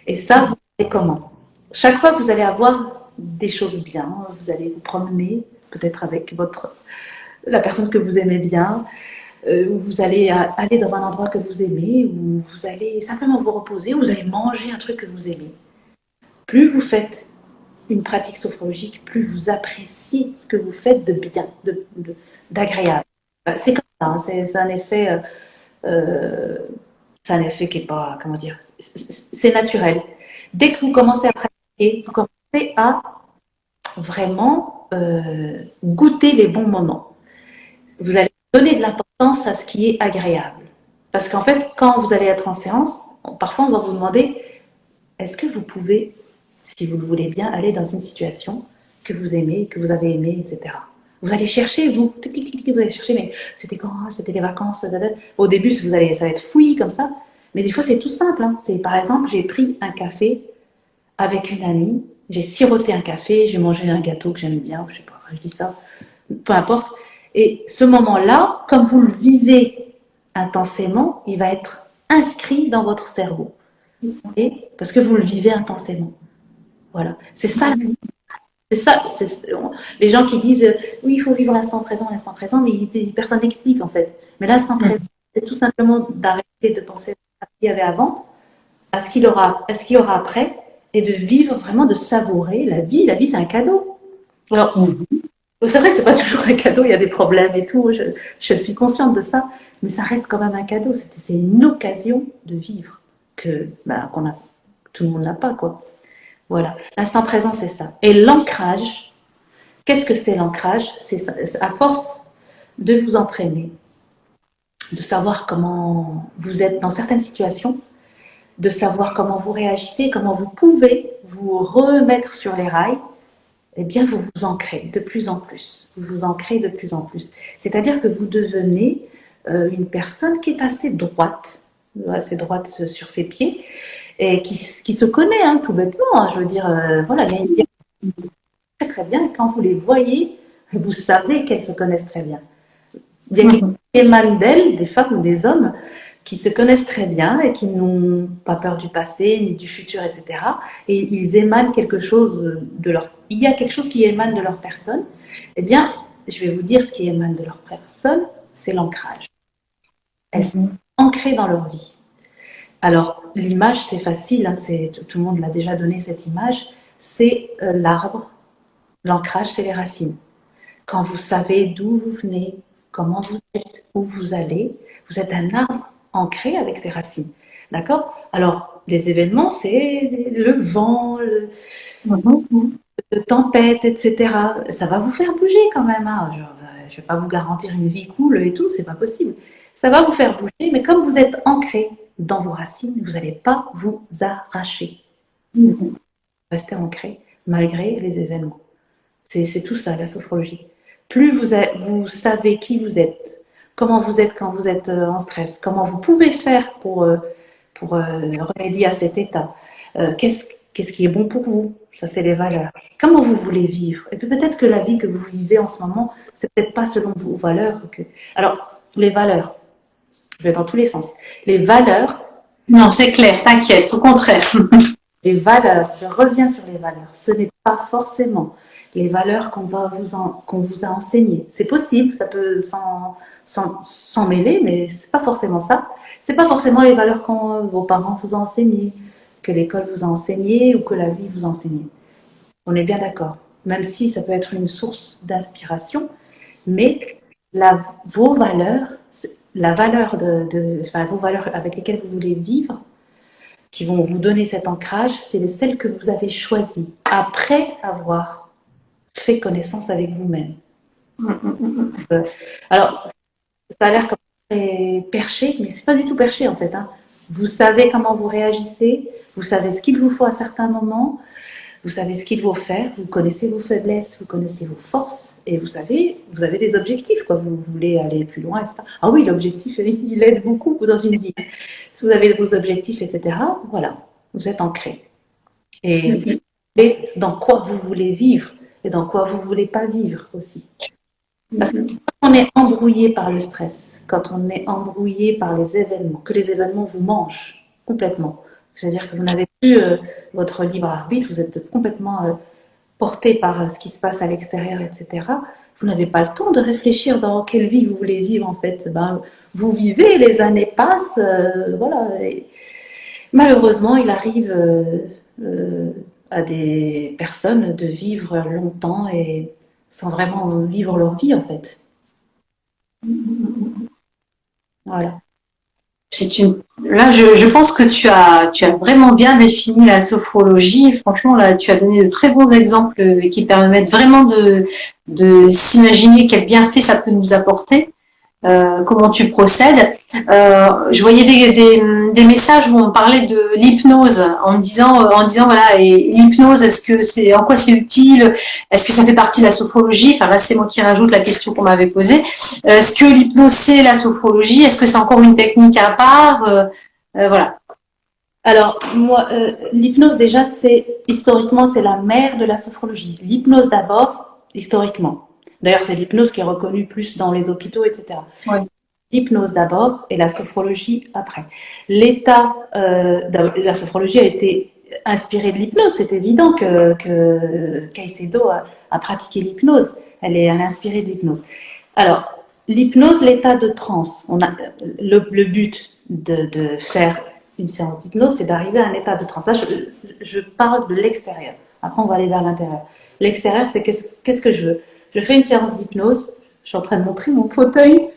Et ça, vous savez comment? Chaque fois que vous allez avoir des choses bien, vous allez vous promener, peut-être avec la personne que vous aimez bien, vous allez aller dans un endroit que vous aimez, ou vous allez simplement vous reposer, ou vous allez manger un truc que vous aimez. Plus vous faites une pratique sophrologique, plus vous appréciez ce que vous faites de bien, d'agréable. C'est comme ça, c'est un effet... c'est un effet qui n'est pas, c'est naturel. Dès que vous commencez à pratiquer, vous commencez à vraiment goûter les bons moments. Vous allez donner de l'importance à ce qui est agréable. Parce qu'en fait, quand vous allez être en séance, parfois on va vous demander, est-ce que vous pouvez, si vous le voulez bien, aller dans une situation que vous aimez, que vous avez aimé, etc. Vous allez chercher, vous allez chercher, mais c'était quand? C'était les vacances. Au début, ça va être fouillis comme ça. Mais des fois, c'est tout simple. C'est par exemple, j'ai pris un café avec une amie. j'ai siroté un café, j'ai mangé un gâteau que j'aime bien, je sais pas, je dis ça, peu importe. Et ce moment-là, comme vous le vivez intensément, il va être inscrit dans votre cerveau. Et parce que vous le vivez intensément. Voilà. C'est ça. C'est ça. Les gens qui disent oui, il faut vivre l'instant présent, mais personne n'explique en fait. Mais l'instant présent, c'est tout simplement d'arrêter de penser à ce qu'il y avait avant, à ce qu'il y aura après, et de vivre vraiment, de savourer la vie. La vie, c'est un cadeau. Alors, c'est vrai que c'est pas toujours un cadeau, il y a des problèmes et tout, je suis consciente de ça, mais ça reste quand même un cadeau, c'est une occasion de vivre que tout le monde n'a pas, quoi. Voilà, l'instant présent, c'est ça. Et l'ancrage, qu'est-ce que c'est l'ancrage? C'est à force de vous entraîner, de savoir comment vous êtes dans certaines situations, de savoir comment vous réagissez, comment vous pouvez vous remettre sur les rails, eh bien, vous vous ancrez de plus en plus. Vous vous ancrez de plus en plus. C'est-à-dire que vous devenez une personne qui est assez droite sur ses pieds, et qui se connaît, hein, tout bêtement. Hein, je veux dire, voilà, il y a très très bien. Et quand vous les voyez, vous savez qu'elles se connaissent très bien. Il y a quelqu'un qui émane d'elles, des femmes ou des hommes, qui se connaissent très bien et qui n'ont pas peur du passé ni du futur, etc. Et ils émanent quelque chose de leur... Il y a quelque chose qui émane de leur personne. Eh bien, je vais vous dire ce qui émane de leur personne, c'est l'ancrage. Elles sont ancrées dans leur vie. Alors, l'image, c'est facile, hein, tout le monde l'a déjà donné cette image, c'est l'arbre. L'ancrage, c'est les racines. Quand vous savez d'où vous venez, comment vous êtes, où vous allez, vous êtes un arbre ancré avec ses racines. D'accord? Alors, les événements, c'est le vent, le tempête, etc. Ça va vous faire bouger quand même. Hein. Je ne vais pas vous garantir une vie cool et tout, c'est pas possible. Ça va vous faire bouger, mais comme vous êtes ancré dans vos racines, vous n'allez pas vous arracher. Vous restez ancré malgré les événements. C'est tout ça, la sophrologie. Plus vous savez qui vous êtes, comment vous êtes quand vous êtes en stress, comment vous pouvez faire pour remédier à cet état, qu'est-ce qui est bon pour vous, ça c'est les valeurs. Comment vous voulez vivre. Et puis peut-être que la vie que vous vivez en ce moment, c'est peut-être pas selon vos valeurs. Alors, les valeurs, je vais dans tous les sens. Les valeurs... Non, c'est clair, t'inquiète, au contraire. Les valeurs, je reviens sur les valeurs, ce n'est pas forcément les valeurs qu'on vous a enseignées. C'est possible, ça peut s'en mêler, mais c'est pas forcément ça. C'est pas forcément les valeurs que vos parents vous ont enseignées, que l'école vous a enseignées ou que la vie vous a enseignées. On est bien d'accord. Même si ça peut être une source d'inspiration, mais vos valeurs, vos valeurs avec lesquelles vous voulez vivre, qui vont vous donner cet ancrage, c'est celles que vous avez choisies après avoir fait connaissance avec vous-même. Alors, ça a l'air comme très perché, mais c'est pas du tout perché en fait. Hein. Vous savez comment vous réagissez, vous savez ce qu'il vous faut à certains moments, vous savez ce qu'il faut faire, vous connaissez vos faiblesses, vous connaissez vos forces, et vous avez des objectifs, quoi. Vous voulez aller plus loin, etc. Ah oui, l'objectif, il aide beaucoup dans une vie. Si vous avez vos objectifs, etc., voilà, vous êtes ancré. Et dans quoi vous voulez vivre, et dans quoi vous ne voulez pas vivre aussi. Parce que quand on est embrouillé par le stress, quand on est embrouillé par les événements, que les événements vous mangent complètement, c'est-à-dire que vous n'avez plus votre libre arbitre, vous êtes complètement porté par ce qui se passe à l'extérieur, etc. Vous n'avez pas le temps de réfléchir dans quelle vie vous voulez vivre en fait. Vous vivez, les années passent, voilà. Et malheureusement, il arrive à des personnes de vivre longtemps et sans vraiment vivre leur vie en fait. Voilà. Là, je pense que tu as vraiment bien défini la sophrologie. Franchement, là, tu as donné de très bons exemples qui permettent vraiment de s'imaginer quel bienfait ça peut nous apporter. Comment tu procèdes. Je voyais des messages où on parlait de l'hypnose en disant voilà, et l'hypnose, en quoi c'est utile, est-ce que ça fait partie de la sophrologie? Enfin là c'est moi qui rajoute la question qu'on m'avait posée. Est-ce que l'hypnose c'est la sophrologie? Est-ce que c'est encore une technique à part? Voilà. Alors, moi, l'hypnose, déjà, historiquement, c'est la mère de la sophrologie. L'hypnose d'abord, historiquement. D'ailleurs, c'est l'hypnose qui est reconnue plus dans les hôpitaux, etc. Ouais. L'hypnose d'abord et la sophrologie après. La sophrologie a été inspirée de l'hypnose. C'est évident que Caicedo a pratiqué l'hypnose. Elle est inspirée de l'hypnose. Alors, l'hypnose, l'état de transe. Le but de faire une séance d'hypnose, c'est d'arriver à un état de transe. Là, je parle de l'extérieur. Après, on va aller vers l'intérieur. L'extérieur, c'est qu'est-ce que je veux? Je fais une séance d'hypnose. Je suis en train de montrer mon fauteuil,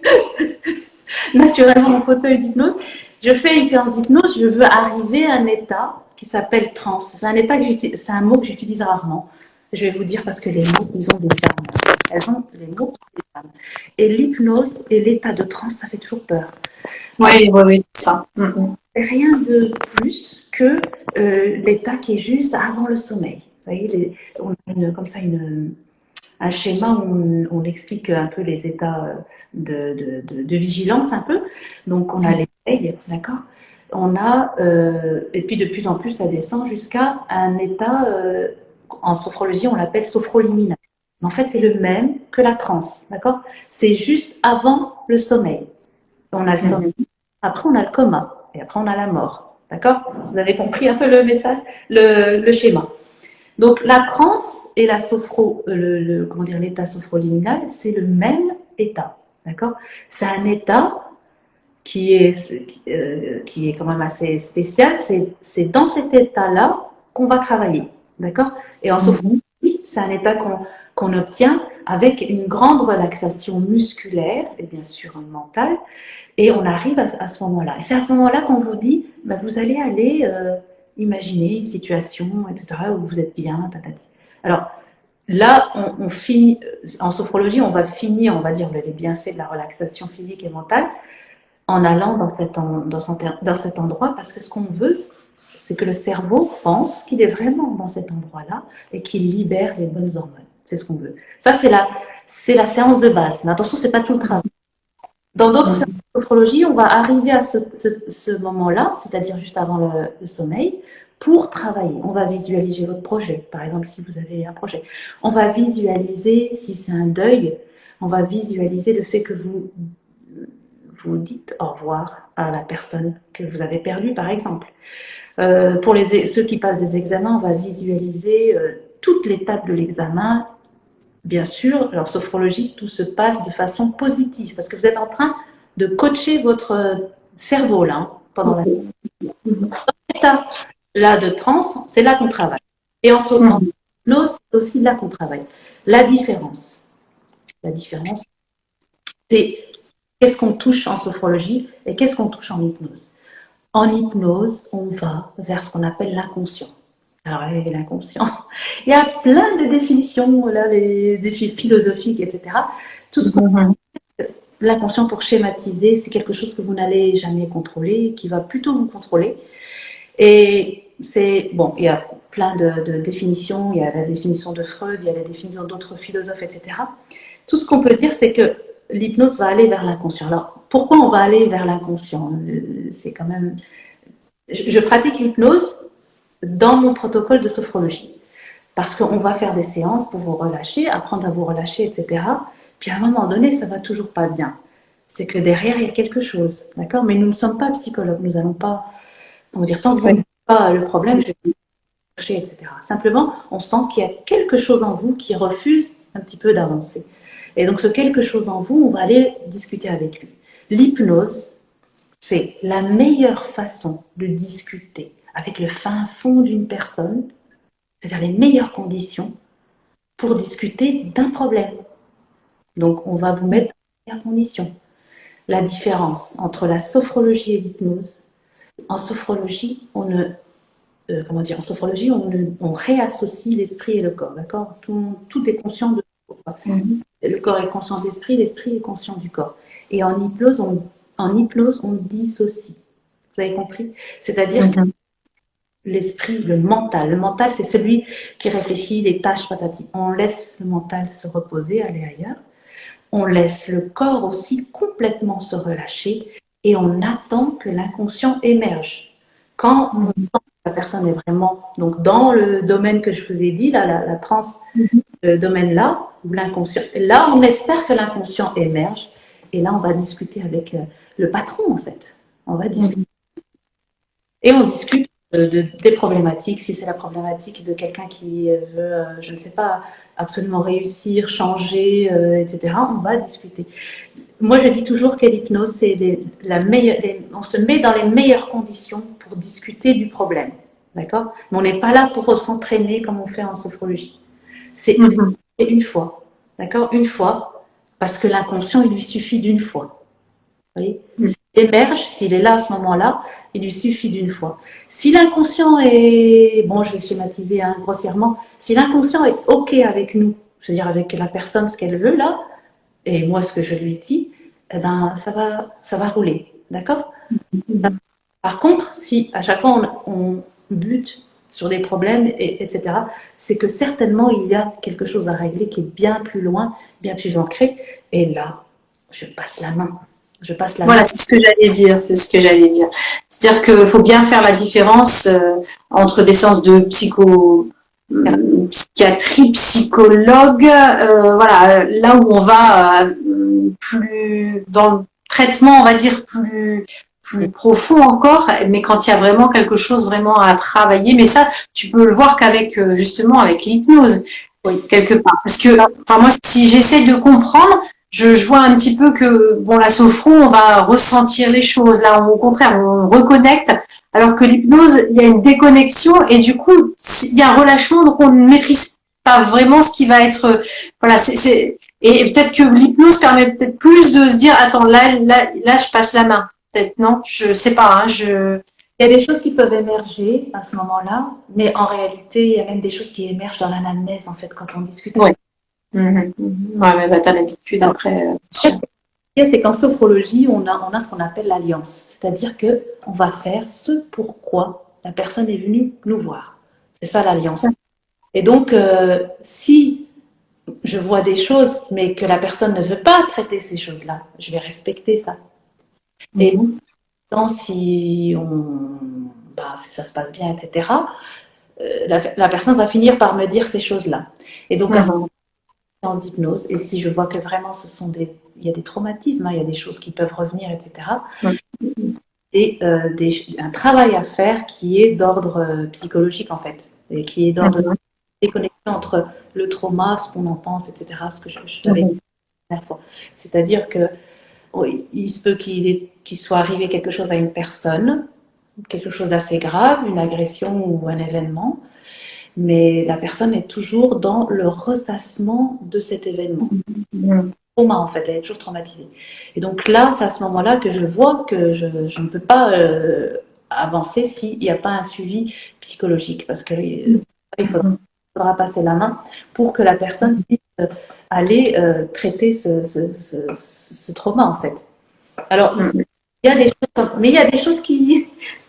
naturellement mon fauteuil d'hypnose. Je fais une séance d'hypnose, je veux arriver à un état qui s'appelle transe. C'est un état c'est un mot que j'utilise rarement. Je vais vous dire parce que les mots, ils ont des âmes. Elles ont les mots, des âmes. Et l'hypnose et l'état de transe, ça fait toujours peur. Oui, oui, oui, c'est ça. C'est rien de plus que l'état qui est juste avant le sommeil. Vous voyez, on a comme ça un schéma où on explique un peu les états de vigilance un peu. Donc on a l'éveil, d'accord. On a et puis de plus en plus ça descend jusqu'à un état en sophrologie on l'appelle sophroliminal. En fait c'est le même que la transe, d'accord. C'est juste avant le sommeil. On a le sommeil, après on a le coma et après on a la mort, d'accord. Vous avez compris un peu le message, le schéma. Donc la transe et la comment dire, l'état sophroliminal, c'est le même état, d'accord. C'est un état qui est quand même assez spécial. C'est dans cet état-là qu'on va travailler, d'accord. Et en sophrologie, c'est un état qu'on obtient avec une grande relaxation musculaire et bien sûr mentale. Et on arrive à ce moment-là. Et c'est à ce moment-là qu'on vous dit, bah, vous allez aller imaginer une situation, etc., où vous êtes bien, tatati. Alors, là, on finit, en sophrologie, on va finir, on va dire, les bienfaits de la relaxation physique et mentale en allant dans cet endroit, parce que ce qu'on veut, c'est que le cerveau pense qu'il est vraiment dans cet endroit-là et qu'il libère les bonnes hormones. C'est ce qu'on veut. Ça, c'est la séance de base. Mais attention, c'est pas tout le travail. Dans d'autres séances de sophrologie, on va arriver à ce moment-là, c'est-à-dire juste avant le sommeil, pour travailler. On va visualiser votre projet, par exemple si vous avez un projet. On va visualiser, si c'est un deuil, on va visualiser le fait que vous dites au revoir à la personne que vous avez perdue, par exemple. Pour ceux qui passent des examens, on va visualiser toute l'étape de l'examen. Bien sûr, alors sophrologie, tout se passe de façon positive parce que vous êtes en train de coacher votre cerveau là, pendant la étape là de transe, c'est là qu'on travaille. Et en hypnose, c'est aussi là qu'on travaille. La différence, c'est qu'est-ce qu'on touche en sophrologie et qu'est-ce qu'on touche en hypnose. En hypnose, on va vers ce qu'on appelle l'inconscient. Alors, l'inconscient, il y a plein de définitions, là, des philosophiques, etc. Tout ce qu'on l'inconscient, pour schématiser, c'est quelque chose que vous n'allez jamais contrôler, qui va plutôt vous contrôler. Et c'est, bon, il y a plein de définitions, il y a la définition de Freud, il y a la définition d'autres philosophes, etc. Tout ce qu'on peut dire, c'est que l'hypnose va aller vers l'inconscient. Alors, pourquoi on va aller vers l'inconscient? C'est quand même... Je pratique l'hypnose dans mon protocole de sophrologie. Parce qu'on va faire des séances pour vous relâcher, apprendre à vous relâcher, etc. Puis à un moment donné, ça va toujours pas bien. C'est que derrière, il y a quelque chose, d'accord. Mais nous ne sommes pas psychologues, nous n'allons pas, on va dire, tant que vous n'avez pas le problème, je vais vous chercher, etc. Simplement, on sent qu'il y a quelque chose en vous qui refuse un petit peu d'avancer. Et donc, ce quelque chose en vous, on va aller discuter avec lui. L'hypnose, c'est la meilleure façon de discuter avec le fin fond d'une personne, c'est-à-dire les meilleures conditions pour discuter d'un problème. Donc, on va vous mettre dans les meilleures conditions. La différence entre la sophrologie et l'hypnose, en sophrologie, en sophrologie, on réassocie l'esprit et le corps, d'accord. Tout est conscient de le corps est conscient de l'esprit est conscient du corps. Et en hypnose, on dissocie. Vous avez compris? C'est-à-dire que l'esprit, le mental, c'est celui qui réfléchit, les tâches patati. On laisse le mental se reposer, aller ailleurs. On laisse le corps aussi complètement se relâcher et on attend que l'inconscient émerge. quand on sent que la personne est vraiment donc dans le domaine que je vous ai dit, là, la transe, le domaine là, ou l'inconscient, là, on espère que l'inconscient émerge, et là, on va discuter avec le patron, en fait. On va discuter. Et on discute des problématiques, si c'est la problématique de quelqu'un qui veut, je ne sais pas, absolument réussir, changer, etc., on va discuter. Moi, je dis toujours que l'hypnose, c'est on se met dans les meilleures conditions pour discuter du problème. D'accord? Mais on n'est pas là pour s'entraîner comme on fait en sophrologie. C'est une fois. D'accord? Une fois, parce que l'inconscient, il lui suffit d'une fois. Vous voyez? S'il émerge, s'il est là à ce moment-là, il lui suffit d'une fois. Si l'inconscient est, bon, je vais schématiser grossièrement, si l'inconscient est OK avec nous, c'est-à-dire avec la personne, ce qu'elle veut là, et moi ce que je lui dis, eh ben, ça va rouler. D'accord? Par contre, si à chaque fois on bute sur des problèmes, etc., c'est que certainement il y a quelque chose à régler qui est bien plus loin, bien plus ancré, et là, je passe la main. Voilà, c'est ce que j'allais dire. C'est-à-dire qu'il faut bien faire la différence entre des séances de psychiatrie, psychologue, voilà, là où on va plus dans le traitement, on va dire plus profond encore, mais quand il y a vraiment quelque chose vraiment à travailler, mais ça, tu peux le voir qu'avec justement avec l'hypnose, quelque part. Parce que, enfin moi, si j'essaie de comprendre, je vois un petit peu que, bon, la sophro, on va ressentir les choses. Là, au contraire, on reconnecte. Alors que l'hypnose, il y a une déconnexion et du coup, il y a un relâchement, donc on ne maîtrise pas vraiment ce qui va être, voilà, et peut-être que l'hypnose permet peut-être plus de se dire, attends, là, je passe la main. Peut-être, non? Je sais pas, Il y a des choses qui peuvent émerger à ce moment-là, mais en réalité, il y a même des choses qui émergent dans l'anamnèse, en fait, quand on discute. Ouais. Ouais, mais bah, t'as l'habitude après. C'est qu'en sophrologie, on a ce qu'on appelle l'alliance. C'est-à-dire qu'on va faire ce pourquoi la personne est venue nous voir. C'est ça l'alliance. Et donc, si je vois des choses, mais que la personne ne veut pas traiter ces choses-là, je vais respecter ça. Et si ça se passe bien, etc., la personne va finir par me dire ces choses-là. Et donc, d'hypnose, et si je vois que vraiment il y a des traumatismes, il y a des choses qui peuvent revenir, etc. Et un travail à faire qui est d'ordre psychologique en fait, et qui est d'ordre déconnexion entre le trauma, ce qu'on en pense, etc. Ce que je t'avais dit la dernière fois. C'est-à-dire que il se peut qu'il soit arrivé quelque chose à une personne, quelque chose d'assez grave, une agression ou un événement, mais la personne est toujours dans le ressassement de cet événement. Trauma, en fait, elle est toujours traumatisée. Et donc là, c'est à ce moment-là que je vois que je ne peux pas avancer s'il n'y a pas un suivi psychologique, parce qu'il faudra passer la main pour que la personne puisse aller traiter ce trauma, en fait. Alors, il y a des choses qui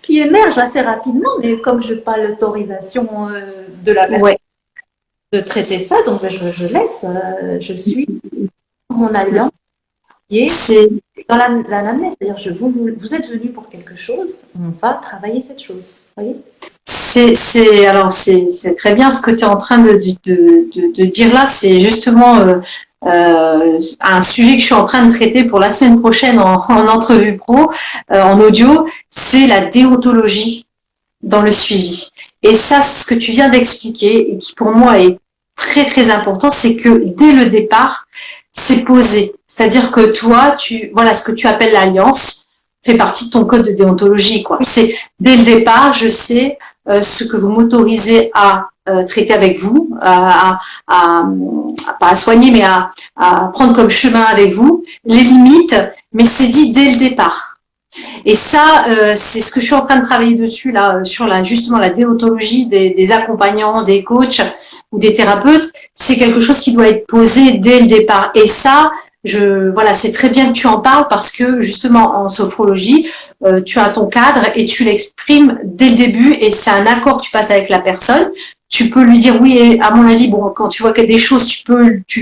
émergent assez rapidement, mais comme je n'ai pas l'autorisation de la personne de traiter ça, donc je laisse, je suis mon alliance qui est dans l'anamnèse. C'est-à-dire, vous êtes venu pour quelque chose, on va travailler cette chose. Vous voyez ? C'est très bien ce que tu es en train de dire là. C'est justement un sujet que je suis en train de traiter pour la semaine prochaine en entrevue pro, en audio. C'est la déontologie dans le suivi. Et ça, c'est ce que tu viens d'expliquer et qui pour moi est très très important, c'est que dès le départ, c'est posé. C'est-à-dire que toi, voilà, ce que tu appelles l'alliance fait partie de ton code de déontologie, quoi. C'est dès le départ, je sais ce que vous m'autorisez à traiter avec vous, pas à soigner, mais à prendre comme chemin avec vous, les limites, mais c'est dit dès le départ. Et ça, c'est ce que je suis en train de travailler dessus là, sur justement la déontologie des accompagnants, des coachs ou des thérapeutes. C'est quelque chose qui doit être posé dès le départ. Et ça, voilà, c'est très bien que tu en parles parce que justement en sophrologie, tu as ton cadre et tu l'exprimes dès le début et c'est un accord que tu passes avec la personne. tu peux lui dire oui, et à mon avis, bon, quand tu vois qu'il y a des choses, tu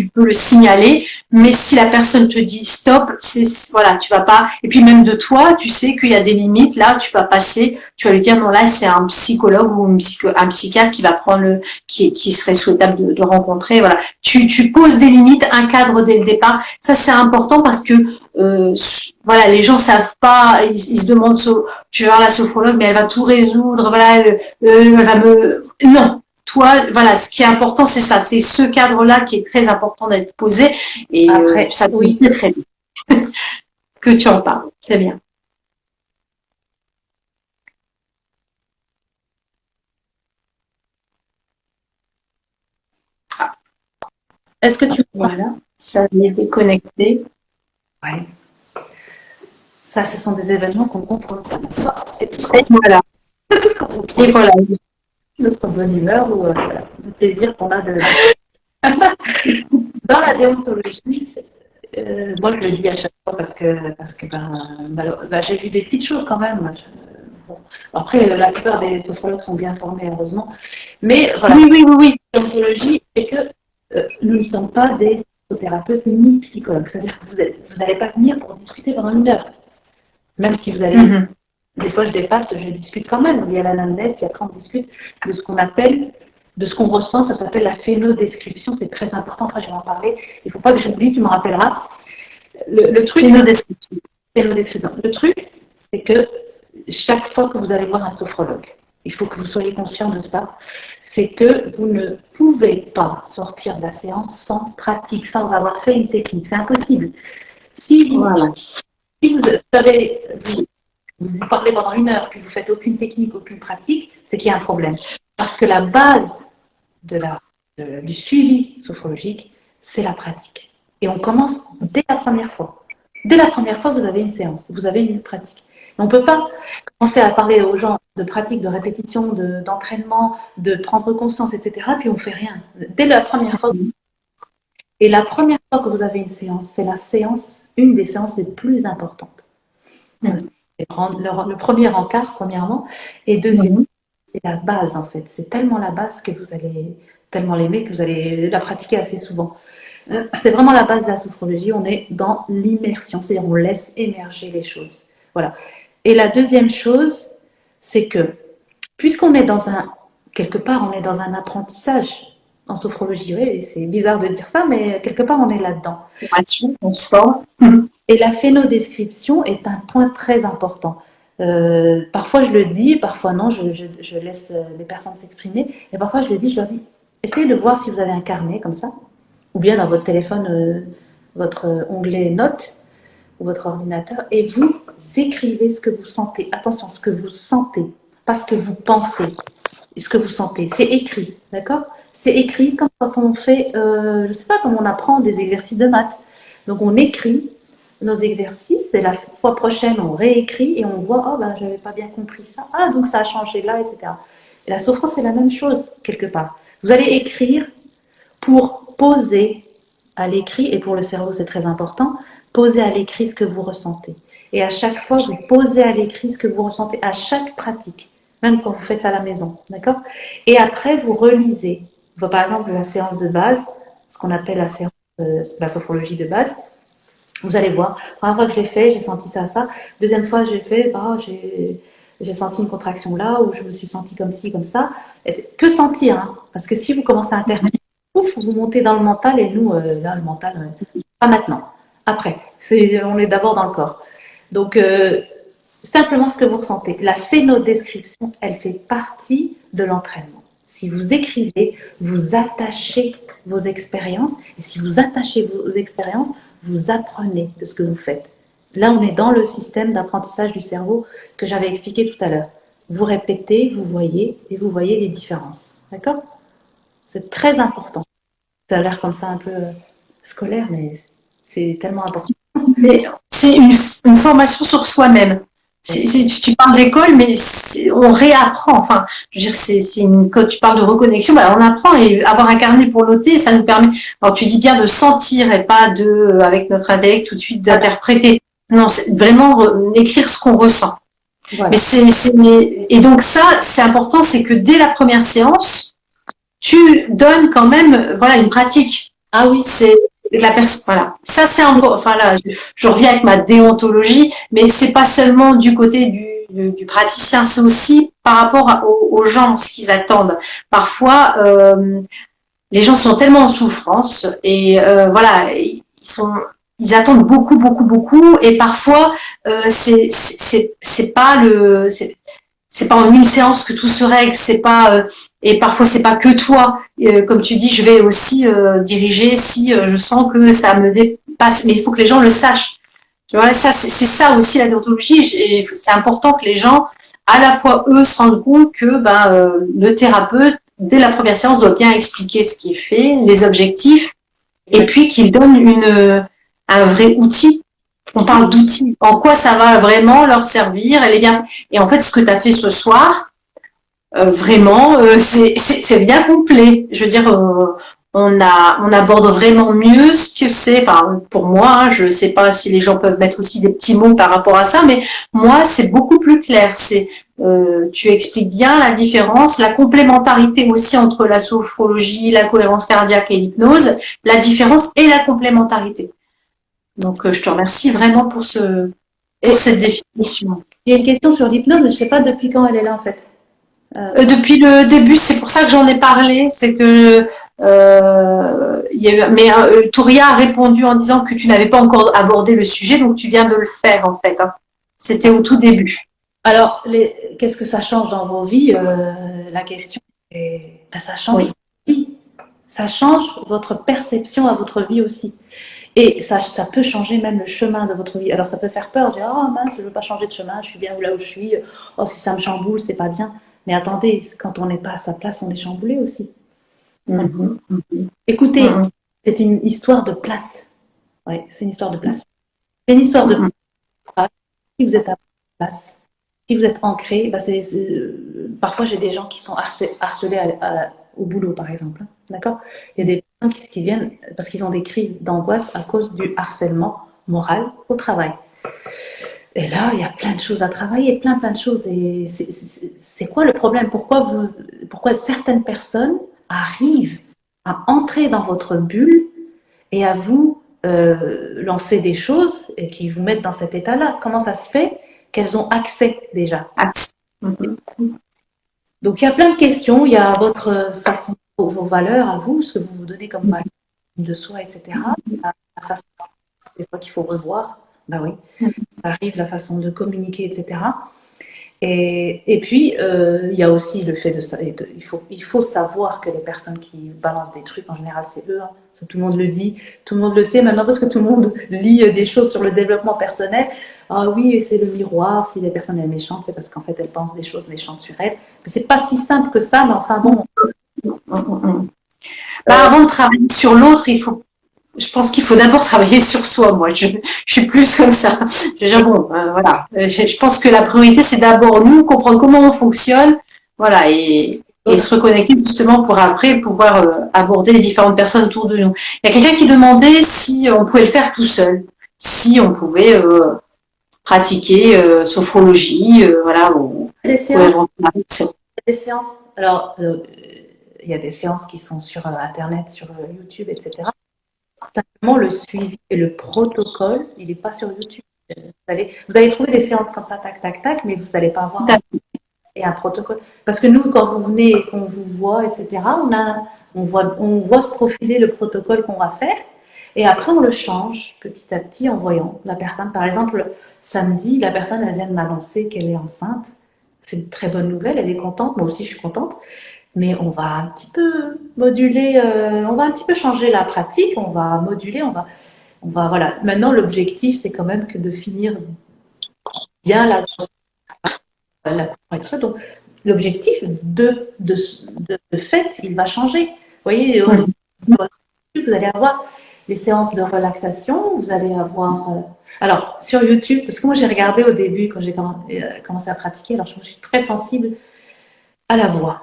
peux le signaler, mais si la personne te dit stop, voilà, tu vas pas, et puis même de toi, tu sais qu'il y a des limites, là, tu vas passer, tu vas lui dire non, là, c'est un psychologue ou un psychiatre qui va prendre qui serait souhaitable de rencontrer, voilà. Tu poses des limites, un cadre dès le départ. Ça, c'est important parce que, voilà, les gens savent pas, ils se demandent, je vais voir la sophrologue, mais elle va tout résoudre, voilà, elle va non. Toi, voilà, ce qui est important, c'est ça, c'est ce cadre-là qui est très important d'être posé, et Après, ça te oui. dit très bien que tu en parles, c'est bien. Est-ce que tu Voilà, ça vient déconnecté. Ouais. Ça, ce sont des événements qu'on contrôle pas, n'est-ce pas? Et voilà. Et voilà. Notre bonne humeur ou voilà, le plaisir qu'on a de. Dans la déontologie, moi je le dis à chaque fois parce que j'ai vu des petites choses quand même. Bon. Après, la plupart des sophrologues sont bien formés, heureusement. Mais voilà, oui. la déontologie, c'est que nous ne sommes pas des psychothérapeutes ni psychologues. C'est-à-dire que vous n'allez pas venir pour discuter pendant 1 heure. Même si vous allez. Des fois, je dépasse, je discute quand même. Il y a l'anamnèse, et après on discute de ce qu'on appelle, de ce qu'on ressent. Ça s'appelle la phénodescription. C'est très important. Après, je vais en parler. Il ne faut pas que j'oublie, tu me rappelleras. Le truc. Phénodescription. Le truc, c'est que chaque fois que vous allez voir un sophrologue, il faut que vous soyez conscient de ça, c'est que vous ne pouvez pas sortir de la séance sans pratique, sans avoir fait une technique. C'est impossible. Si vous, si vous parlez pendant 1 heure, puis vous ne faites aucune technique, aucune pratique, c'est qu'il y a un problème. Parce que la base du suivi sophrologique, c'est la pratique. Et on commence dès la première fois. Dès la première fois, vous avez une séance, vous avez une pratique. On ne peut pas commencer à parler aux gens de pratique, de répétition, d'entraînement, de prendre conscience, etc. Puis on ne fait rien. Dès la première fois. Et la première fois que vous avez une séance, c'est une des séances les plus importantes. C'est le premier encart, premièrement. Et deuxièmement, c'est la base, en fait. C'est tellement la base que vous allez tellement l'aimer que vous allez la pratiquer assez souvent. C'est vraiment la base de la sophrologie. On est dans l'immersion, c'est-à-dire on laisse émerger les choses. Voilà. Et la deuxième chose, c'est que, puisqu'on est quelque part, on est dans un apprentissage en sophrologie, oui, c'est bizarre de dire ça, mais quelque part, on est là-dedans. On se forme. Et la phénodescription est un point très important. Parfois, je le dis, parfois non, je laisse les personnes s'exprimer. Et parfois, je leur dis, essayez de voir si vous avez un carnet comme ça, ou bien dans votre téléphone, votre onglet notes, ou votre ordinateur, et vous écrivez ce que vous sentez. Attention, ce que vous sentez, pas ce que vous pensez. Ce que vous sentez, c'est écrit, d'accord? C'est écrit comme quand on fait, je ne sais pas, comme on apprend des exercices de maths. Donc on écrit nos exercices, et la fois prochaine on réécrit et on voit, oh ben j'avais pas bien compris ça, ah donc ça a changé là, etc. Et la sophro c'est la même chose quelque part. Vous allez écrire pour poser à l'écrit, et pour le cerveau c'est très important, poser à l'écrit ce que vous ressentez. Et à chaque fois, vous posez à l'écrit ce que vous ressentez, à chaque pratique, même quand vous faites ça à la maison, d'accord? Et après, vous relisez. Par exemple, la séance de base, ce qu'on appelle la séance la sophrologie de base, vous allez voir, première fois que je l'ai fait, j'ai senti ça, ça. Deuxième fois, j'ai fait, j'ai senti une contraction là, ou je me suis sentie comme ci, comme ça. Que sentir, hein? Parce que si vous commencez à interpréter, ouf, vous montez dans le mental, et nous, là, le mental, pas maintenant. Après, on est d'abord dans le corps. Donc, simplement ce que vous ressentez. La phénodescription, elle fait partie de l'entraînement. Si vous écrivez, vous attachez vos expériences. Et si vous attachez vos expériences, vous apprenez de ce que vous faites. Là, on est dans le système d'apprentissage du cerveau que j'avais expliqué tout à l'heure. Vous répétez, vous voyez, et vous voyez les différences. D'accord? C'est très important. Ça a l'air comme ça un peu scolaire, mais c'est tellement important. C'est une formation sur soi-même. Tu parles d'école, mais on réapprend. Enfin, je veux dire, quand tu parles de reconnexion, on apprend, et avoir un carnet pour noter, ça nous permet. Alors, tu dis bien de sentir et pas avec notre intellect tout de suite d'interpréter. Non, c'est vraiment écrire ce qu'on ressent. Voilà. Et donc ça, c'est important, c'est que dès la première séance, tu donnes quand même, voilà, une pratique. Ah oui. C'est la personne, voilà. Ça, c'est un, enfin là, je reviens avec ma déontologie, mais c'est pas seulement du côté du praticien, c'est aussi par rapport aux gens, ce qu'ils attendent. Parfois, les gens sont tellement en souffrance et voilà, ils attendent beaucoup, beaucoup, beaucoup, et parfois c'est pas c'est pas en une séance que tout se règle, c'est pas et parfois c'est pas que toi. Comme tu dis, je vais aussi diriger si je sens que ça me dépasse, mais il faut que les gens le sachent. Tu vois, ça c'est ça aussi la déontologie. C'est important que les gens, à la fois eux, se rendent compte que le thérapeute, dès la première séance, doit bien expliquer ce qui est fait, les objectifs, et puis qu'il donne un vrai outil. On parle d'outils. En quoi ça va vraiment leur servir? Elle est bien. Et en fait, ce que tu as fait ce soir, vraiment, c'est bien complet. Je veux dire, on aborde vraiment mieux ce que c'est. Enfin, pour moi, hein, je sais pas si les gens peuvent mettre aussi des petits mots par rapport à ça, mais moi, c'est beaucoup plus clair. Tu expliques bien la différence, la complémentarité aussi entre la sophrologie, la cohérence cardiaque et l'hypnose, la différence et la complémentarité. Donc, je te remercie vraiment pour cette définition. Il y a une question sur l'hypnose, je ne sais pas depuis quand elle est là en fait. Depuis le début, c'est pour ça que j'en ai parlé, c'est que Touria a répondu en disant que tu n'avais pas encore abordé le sujet, donc tu viens de le faire en fait. Hein. C'était au tout début. Alors, qu'est-ce que ça change dans vos vies? La question, ça change votre vie. Ça change votre perception à votre vie aussi. Et ça peut changer même le chemin de votre vie. Alors, ça peut faire peur, dire, oh mince, je ne veux pas changer de chemin, je suis bien là où je suis. Oh, si ça me chamboule, c'est pas bien. Mais attendez, quand on n'est pas à sa place, on est chamboulé aussi. Écoutez, c'est une histoire de place. Oui, c'est une histoire de place. C'est une histoire de place. Si vous êtes à votre place, si vous êtes ancré, parfois j'ai des gens qui sont harcelés au boulot, par exemple. D'accord? Il y a des personnes qui viennent parce qu'ils ont des crises d'angoisse à cause du harcèlement moral au travail. Et là, il y a plein de choses à travailler, plein de choses. Et c'est quoi le problème? Pourquoi certaines personnes arrivent à entrer dans votre bulle et à vous lancer des choses et qui vous mettent dans cet état-là? Comment ça se fait qu'elles ont accès déjà? Donc, il y a plein de questions. Il y a votre façon, vos valeurs à vous, ce que vous vous donnez comme valeur de soi, etc. La façon, des fois, qu'il faut revoir. Ben oui, ça arrive, la façon de communiquer, etc. Et puis, il y a aussi le fait de ça. Il faut savoir que les personnes qui balancent des trucs, en général, c'est eux. Hein. Tout le monde le dit, tout le monde le sait maintenant parce que tout le monde lit des choses sur le développement personnel. Ah oui, c'est le miroir. Si les personnes sont méchantes, c'est parce qu'en fait, elles pensent des choses méchantes sur elles. Mais c'est pas si simple que ça, mais enfin bon. Avant de travailler sur l'autre, je pense qu'il faut d'abord travailler sur soi. Moi, je suis plus comme ça. Je veux dire, bon, voilà. Je pense que la priorité, c'est d'abord nous comprendre comment on fonctionne, voilà, et se reconnecter justement pour après pouvoir aborder les différentes personnes autour de nous. Il y a quelqu'un qui demandait si on pouvait le faire tout seul, si on pouvait pratiquer sophrologie, voilà, ou des séances. Alors, il y a des séances qui sont sur Internet, sur YouTube, etc. Simplement, le suivi et le protocole, il n'est pas sur YouTube. Vous allez trouver des séances comme ça, tac, tac, tac, mais vous n'allez pas avoir un protocole. Parce que nous, quand vous venez et qu'on vous voit, etc., on voit se profiler le protocole qu'on va faire. Et après, on le change petit à petit en voyant la personne. Par exemple, samedi, la personne, elle vient de m'annoncer qu'elle est enceinte. C'est une très bonne nouvelle, elle est contente, moi aussi je suis contente. Mais on va un petit peu moduler, on va un petit peu changer la pratique, on va moduler, on va voilà. Maintenant, l'objectif, c'est quand même que de finir bien la et tout ça. Donc, l'objectif de fait, il va changer. Vous voyez, vous allez avoir les séances de relaxation, vous allez avoir... alors, sur YouTube, parce que moi, j'ai regardé au début, quand j'ai commencé à pratiquer, alors je me suis très sensible à la voix.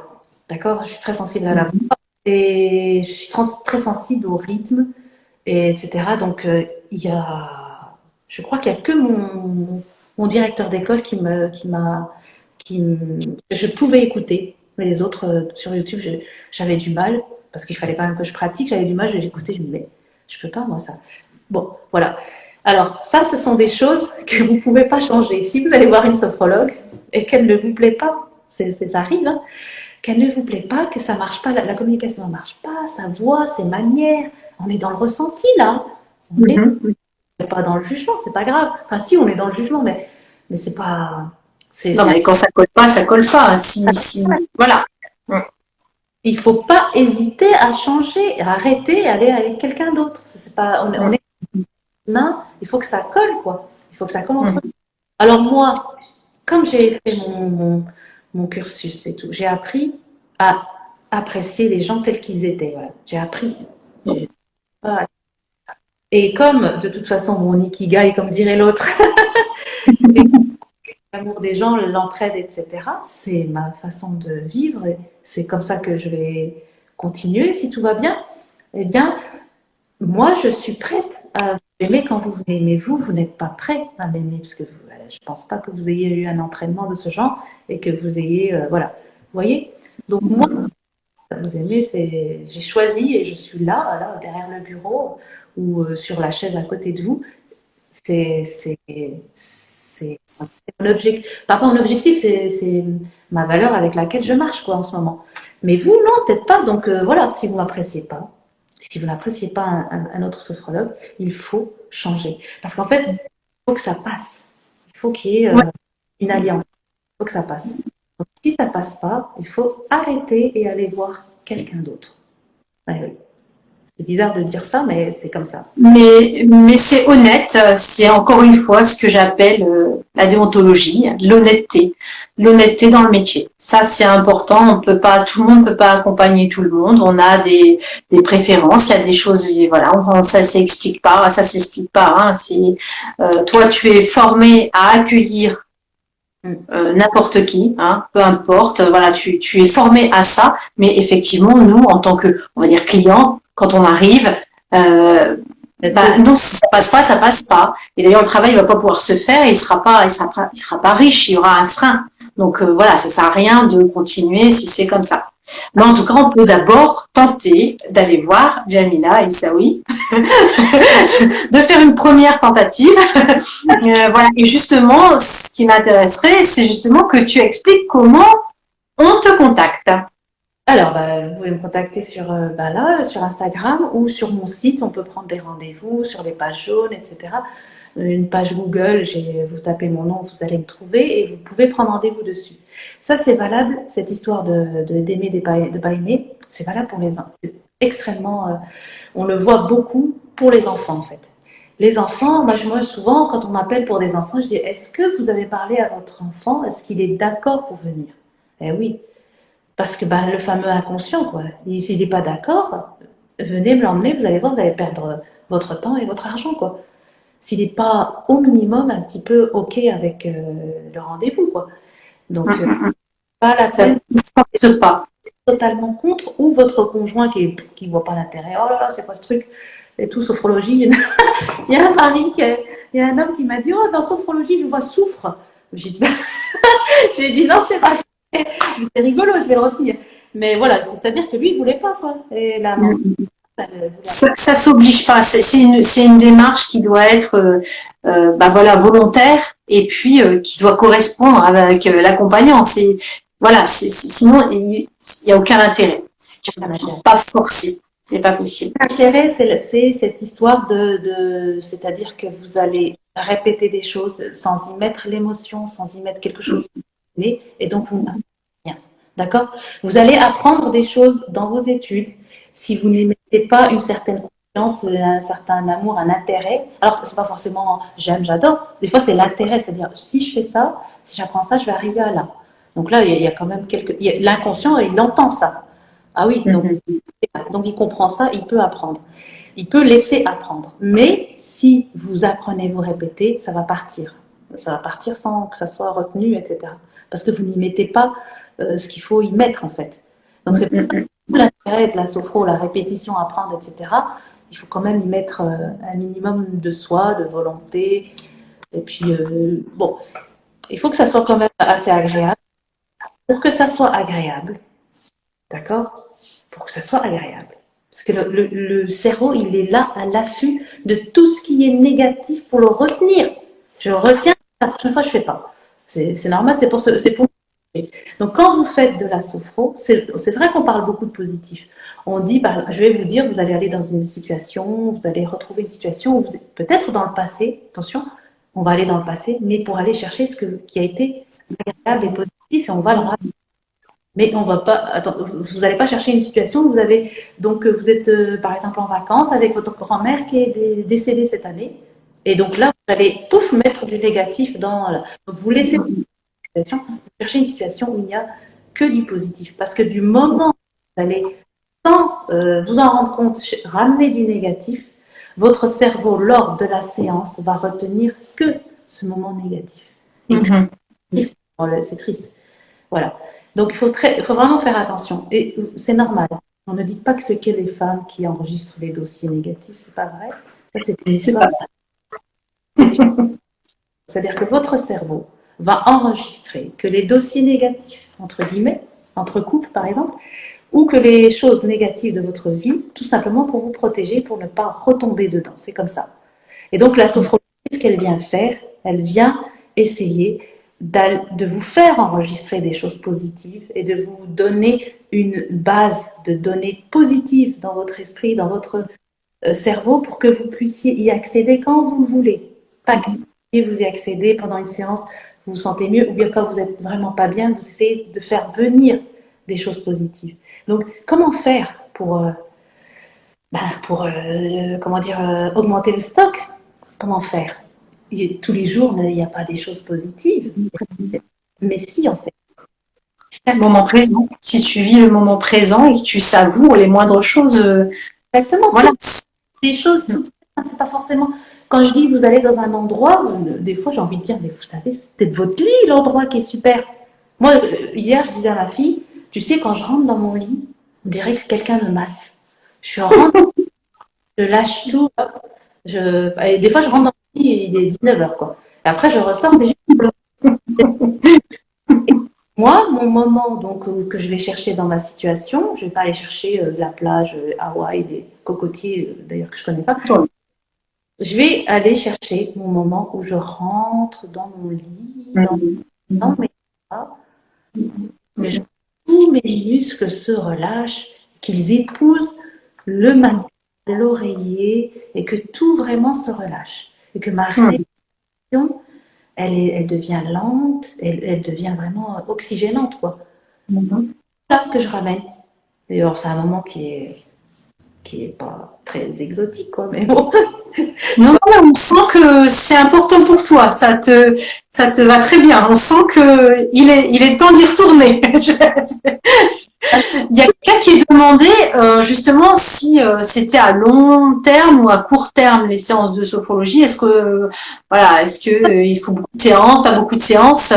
D'accord? Je suis très sensible à la voix et je suis très sensible au rythme, etc. Donc, je crois qu'il n'y a que mon directeur d'école je pouvais écouter. Mais les autres, sur YouTube, j'avais du mal, parce qu'il fallait quand même que je pratique, j'avais du mal, j'écoutais, je me dis, mais je peux pas, moi, ça. Bon, voilà. Alors, ça, ce sont des choses que vous ne pouvez pas changer. Si vous allez voir une sophrologue et qu'elle ne vous plaît pas, ça arrive, hein, qu'elle ne vous plaît pas, que ça marche pas, la communication ne marche pas, sa voix, ses manières, on est dans le ressenti, là. On n'est pas dans le jugement, c'est pas grave. Enfin, si, on est dans le jugement, mais c'est pas... Non, mais quand ça colle pas, ça colle pas. Voilà. Il ne faut pas hésiter à changer, à arrêter, à aller avec quelqu'un d'autre. C'est pas, on est humain, il faut que ça colle, quoi. Il faut que ça colle entre nous. Alors moi, comme j'ai fait mon cursus et tout, j'ai appris à apprécier les gens tels qu'ils étaient. Voilà. J'ai appris. Et comme, de toute façon, mon ikigai, comme dirait l'autre, c'est l'amour des gens, l'entraide, etc. C'est ma façon de vivre. C'est comme ça que je vais continuer, si tout va bien. Eh bien, moi, je suis prête à vous aimer quand vous m'aimez. Vous n'êtes pas prêt à m'aimer, parce que je ne pense pas que vous ayez eu un entraînement de ce genre et que vous ayez... voilà. Vous voyez? Donc, moi, vous aimez, j'ai choisi et je suis là, derrière le bureau ou sur la chaise à côté de vous. C'est mon objectif. Pas un objectif, c'est ma valeur avec laquelle je marche, quoi, en ce moment. Mais vous, non, peut-être pas. Donc, voilà, si vous m'appréciez pas, si vous n'appréciez pas un autre sophrologue, il faut changer. Parce qu'en fait, il faut que ça passe. Il faut qu'il y ait une alliance. Il faut que ça passe. Donc, si ça passe pas, il faut arrêter et aller voir quelqu'un d'autre. Ouais, oui. C'est bizarre de dire ça, mais c'est comme ça. Mais c'est honnête, c'est encore une fois ce que j'appelle la déontologie, l'honnêteté. L'honnêteté dans le métier. Ça, c'est important. Tout le monde peut pas accompagner tout le monde. On a des préférences. Il y a des choses, voilà, ça s'explique pas. Ça s'explique pas. Hein. Toi, tu es formé à accueillir n'importe qui, hein, peu importe. Voilà, tu es formé à ça. Mais effectivement, nous, en tant que, on va dire, clients, quand on arrive, non, si ça passe pas, ça passe pas. Et d'ailleurs, le travail va pas pouvoir se faire. Et il sera pas riche. Il y aura un frein. Donc voilà, ça sert à rien de continuer si c'est comme ça. Mais en tout cas, on peut d'abord tenter d'aller voir Jamila Issaoui, de faire une première tentative. Voilà. Et justement, ce qui m'intéresserait, c'est justement que tu expliques comment on te contacte. Alors, vous pouvez me contacter sur Instagram ou sur mon site. On peut prendre des rendez-vous sur les pages jaunes, etc. Une page Google, vous tapez mon nom, vous allez me trouver et vous pouvez prendre rendez-vous dessus. Ça, c'est valable, cette histoire d'aimer, de pas aimer, c'est valable pour les enfants. C'est extrêmement, on le voit beaucoup pour les enfants, en fait. Les enfants, moi, souvent, quand on m'appelle pour des enfants, je dis, est-ce que vous avez parlé à votre enfant? Est-ce qu'il est d'accord pour venir? Eh oui. Parce que le fameux inconscient, quoi. S'il n'est pas d'accord, venez me l'emmener, vous allez voir, vous allez perdre votre temps et votre argent, quoi. S'il n'est pas au minimum un petit peu OK avec le rendez-vous, quoi. Donc, pas la peine. Pas. Totalement contre, ou votre conjoint qui ne voit pas l'intérêt. Oh là là, c'est quoi ce truc? Et tout, sophrologie. Il y a un mari, il y a un homme qui m'a dit, oh, dans sophrologie, je vois souffre. J'ai dit, non, c'est pas ça. C'est rigolo, je vais le retenir. Mais voilà, c'est-à-dire que lui, il ne voulait pas, quoi. Et la maman, ça s'oblige pas. C'est une démarche qui doit être voilà, volontaire et puis qui doit correspondre avec l'accompagnant. Sinon il y a aucun intérêt. C'est pas forcé. C'est pas possible. L'intérêt, c'est cette histoire c'est-à-dire que vous allez répéter des choses sans y mettre l'émotion, sans y mettre quelque chose. Et donc, vous n'avez rien. D'accord? Vous allez apprendre des choses dans vos études. Si vous n'y mettez pas une certaine confiance, un certain amour, un intérêt, alors c'est pas forcément j'aime, j'adore. Des fois, c'est l'intérêt, c'est-à-dire si je fais ça, si j'apprends ça, je vais arriver à là. Donc là, il y a quand même l'inconscient, il entend ça. Ah oui, donc il comprend ça, il peut apprendre. Il peut laisser apprendre. Mais si vous apprenez, vous répétez, ça va partir. Ça va partir sans que ça soit retenu, etc. Parce que vous n'y mettez pas ce qu'il faut y mettre, en fait. Donc c'est l'intérêt de la sophro, la répétition, apprendre, etc. Il faut quand même y mettre un minimum de soi, de volonté. Et puis, il faut que ça soit quand même assez agréable. Pour que ça soit agréable, d'accord? Pour que ce soit agréable. Parce que le cerveau, il est là à l'affût de tout ce qui est négatif pour le retenir. Je retiens, la prochaine fois, je ne fais pas. C'est normal, c'est pour. Donc, quand vous faites de la sophro, c'est vrai qu'on parle beaucoup de positif. On dit, je vais vous dire, vous allez aller dans une situation, vous allez retrouver une situation où peut-être dans le passé, attention, on va aller dans le passé, mais pour aller chercher qui a été agréable et positif, et on va le rappeler. Mais on va pas, vous n'allez pas chercher une situation où vous êtes par exemple en vacances avec votre grand-mère qui est décédée cette année, et donc là vous allez mettre du négatif donc vous laissez situation, vous cherchez une situation où il n'y a que du positif, parce que du moment où vous allez sans vous en rendre compte ramener du négatif, votre cerveau lors de la séance va retenir que ce moment négatif. Et c'est triste. Voilà. Donc, il faut vraiment faire attention. Et c'est normal. On ne dit pas que ce qu'est les femmes qui enregistrent les dossiers négatifs. C'est pas vrai. Ça, c'est une histoire. C'est-à-dire que votre cerveau va enregistrer que les dossiers négatifs, entre guillemets, entre couples par exemple, ou que les choses négatives de votre vie, tout simplement pour vous protéger, pour ne pas retomber dedans. C'est comme ça. Et donc, la sophrologie, ce qu'elle vient faire, elle vient essayer de vous faire enregistrer des choses positives et de vous donner une base de données positives dans votre esprit, dans votre cerveau, pour que vous puissiez y accéder quand vous le voulez. Pas que vous y accédez pendant une séance, vous vous sentez mieux, ou bien quand vous n'êtes vraiment pas bien, vous essayez de faire venir des choses positives. Donc, comment faire pour augmenter le stock? Comment faire? Tous les jours, il n'y a pas des choses positives. Mais si, en fait. Chaque moment présent. Si tu vis le moment présent et que tu savoures les moindres choses. Exactement. Voilà. Des choses, c'est pas forcément. Quand je dis vous allez dans un endroit, des fois j'ai envie de dire, mais vous savez, c'est peut-être votre lit, l'endroit qui est super. Moi, hier, je disais à ma fille, tu sais, quand je rentre dans mon lit, on dirait que quelqu'un me masse. Je rentre, je lâche tout. Et des fois, je rentre dans mon lit et il est 19h, quoi. Et après, je ressors, c'est juste. Moi, mon moment que je vais chercher dans ma situation, je ne vais pas aller chercher la plage Hawaï, les cocotiers, d'ailleurs que je ne connais pas. Je vais aller chercher mon moment où je rentre dans mon lit, dans mes bras, que tous mes muscles se relâchent, qu'ils épousent le matelas, l'oreiller, et que tout vraiment se relâche. Et que ma respiration, elle devient lente, elle devient vraiment oxygénante, quoi. Là que je ramène. Et alors, c'est un moment qui est pas très exotique, quoi, mais bon. Non, on sent que c'est important pour toi. Ça te va très bien. On sent que il est temps d'y retourner. Il y a quelqu'un qui demandait justement si c'était à long terme ou à court terme les séances de sophrologie. Est-ce que il faut beaucoup de séances, pas beaucoup de séances?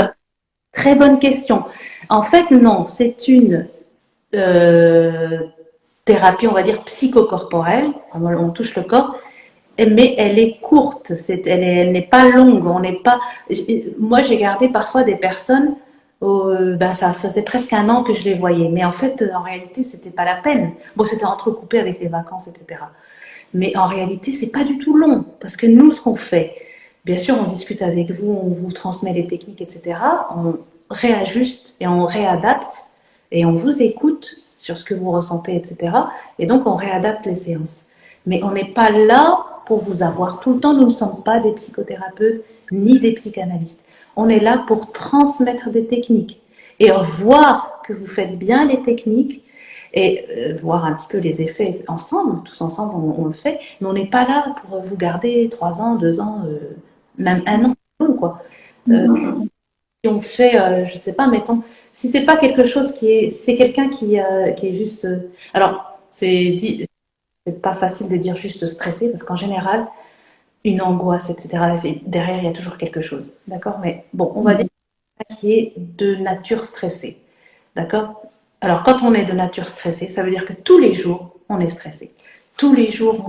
Très bonne question. En fait, non, c'est une thérapie, on va dire psychocorporelle. On touche le corps, mais elle est courte. Elle n'est pas longue. Moi, j'ai gardé parfois des personnes. Ça faisait presque un an que je les voyais, mais en fait, en réalité, c'était pas la peine. Bon, c'était entrecoupé avec les vacances, etc. Mais en réalité, c'est pas du tout long, parce que nous, ce qu'on fait, bien sûr, on discute avec vous, on vous transmet les techniques, etc. On réajuste et on réadapte et on vous écoute sur ce que vous ressentez, etc. Et donc, on réadapte les séances. Mais on n'est pas là pour vous avoir tout le temps. Nous ne sommes pas des psychothérapeutes ni des psychanalystes. On est là pour transmettre des techniques et voir que vous faites bien les techniques et voir un petit peu les effets ensemble. Tous ensemble, on le fait. Mais on n'est pas là pour vous garder 3 ans, 2 ans, même 1 an, quoi. Si on fait, je sais pas, mettons, si c'est pas quelque chose c'est quelqu'un qui est juste. Alors, c'est pas facile de dire juste stressé parce qu'en général, une angoisse, etc. Derrière, il y a toujours quelque chose, d'accord? Mais bon, on va dire qui est de nature stressée, d'accord? Alors, quand on est de nature stressée, ça veut dire que tous les jours, on est stressé. Tous les jours,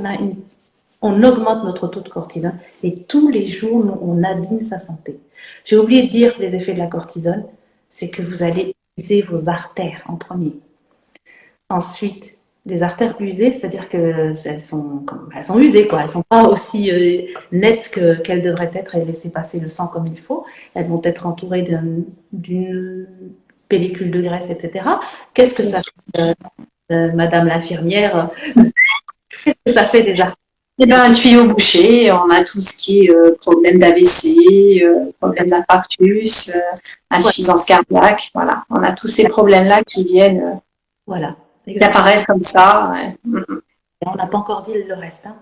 on augmente notre taux de cortisone et tous les jours, on abîme sa santé. J'ai oublié de dire les effets de la cortisone, c'est que vous allez utiliser vos artères en premier. Ensuite, des artères usées, c'est-à-dire que elles sont usées, quoi. Elles sont pas aussi nettes qu'elles devraient être et laisser passer le sang comme il faut. Elles vont être entourées d'une pellicule de graisse, etc. Qu'est-ce que ça fait, Madame l'infirmière? Qu'est-ce que ça fait des artères? Eh ben, un tuyau bouché, on a tout ce qui est problème d'AVC, problème d'infarctus, insuffisance cardiaque, voilà. On a tous ces problèmes-là qui viennent, Voilà. qui apparaissent comme ça. Ouais. Et on n'a pas encore dit le reste. Hein.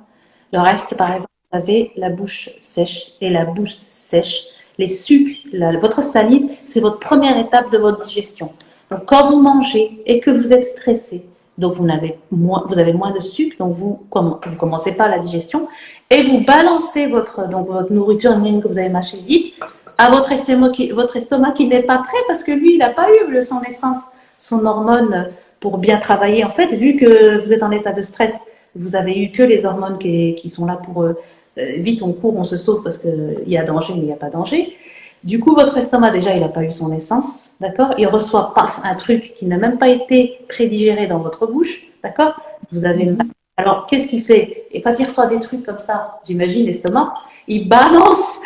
Le reste, par exemple, vous avez la bouche sèche et la bouche sèche. Les sucs, votre salive, c'est votre première étape de votre digestion. Donc, quand vous mangez et que vous êtes stressé, donc vous avez moins de sucre, donc vous commencez pas la digestion et vous balancez votre nourriture que vous avez mâché vite à votre estomac qui n'est pas prêt parce que lui, il n'a pas eu son essence, son hormone pour bien travailler. En fait, vu que vous êtes en état de stress, vous avez eu que les hormones qui sont là pour vite on court, on se sauve parce qu'il y a danger, mais il n'y a pas danger. Du coup, votre estomac, déjà, il n'a pas eu son essence, d'accord? Il reçoit un truc qui n'a même pas été prédigéré dans votre bouche, d'accord? Vous avez... Alors, qu'est-ce qu'il fait? Et quand il reçoit des trucs comme ça, j'imagine, l'estomac, il balance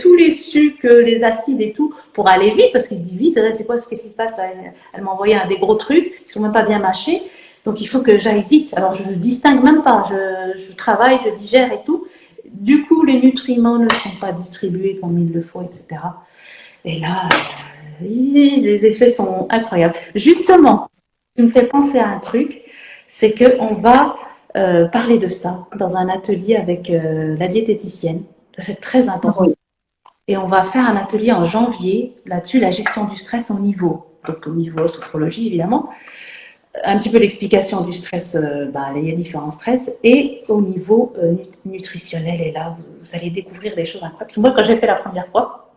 tous les sucres, les acides et tout pour aller vite, parce qu'il se dit vite, c'est quoi, qu'est-ce qui se passe là? Elle m'a envoyé des gros trucs qui sont même pas bien mâchés, donc il faut que j'aille vite. Alors, je ne distingue même pas, je travaille, je digère et tout. Du coup, les nutriments ne sont pas distribués comme il le faut, etc. Et là, les effets sont incroyables. Justement, ce qui me fait penser à un truc, c'est qu'on va parler de ça dans un atelier avec la diététicienne. C'est très important. Et on va faire un atelier en janvier là-dessus, la gestion du stress au niveau. Donc au niveau sophrologie, évidemment. Un petit peu l'explication du stress, il y a différents stress, et au niveau nutritionnel, et là, vous allez découvrir des choses incroyables. Parce que moi, quand j'ai fait la première fois,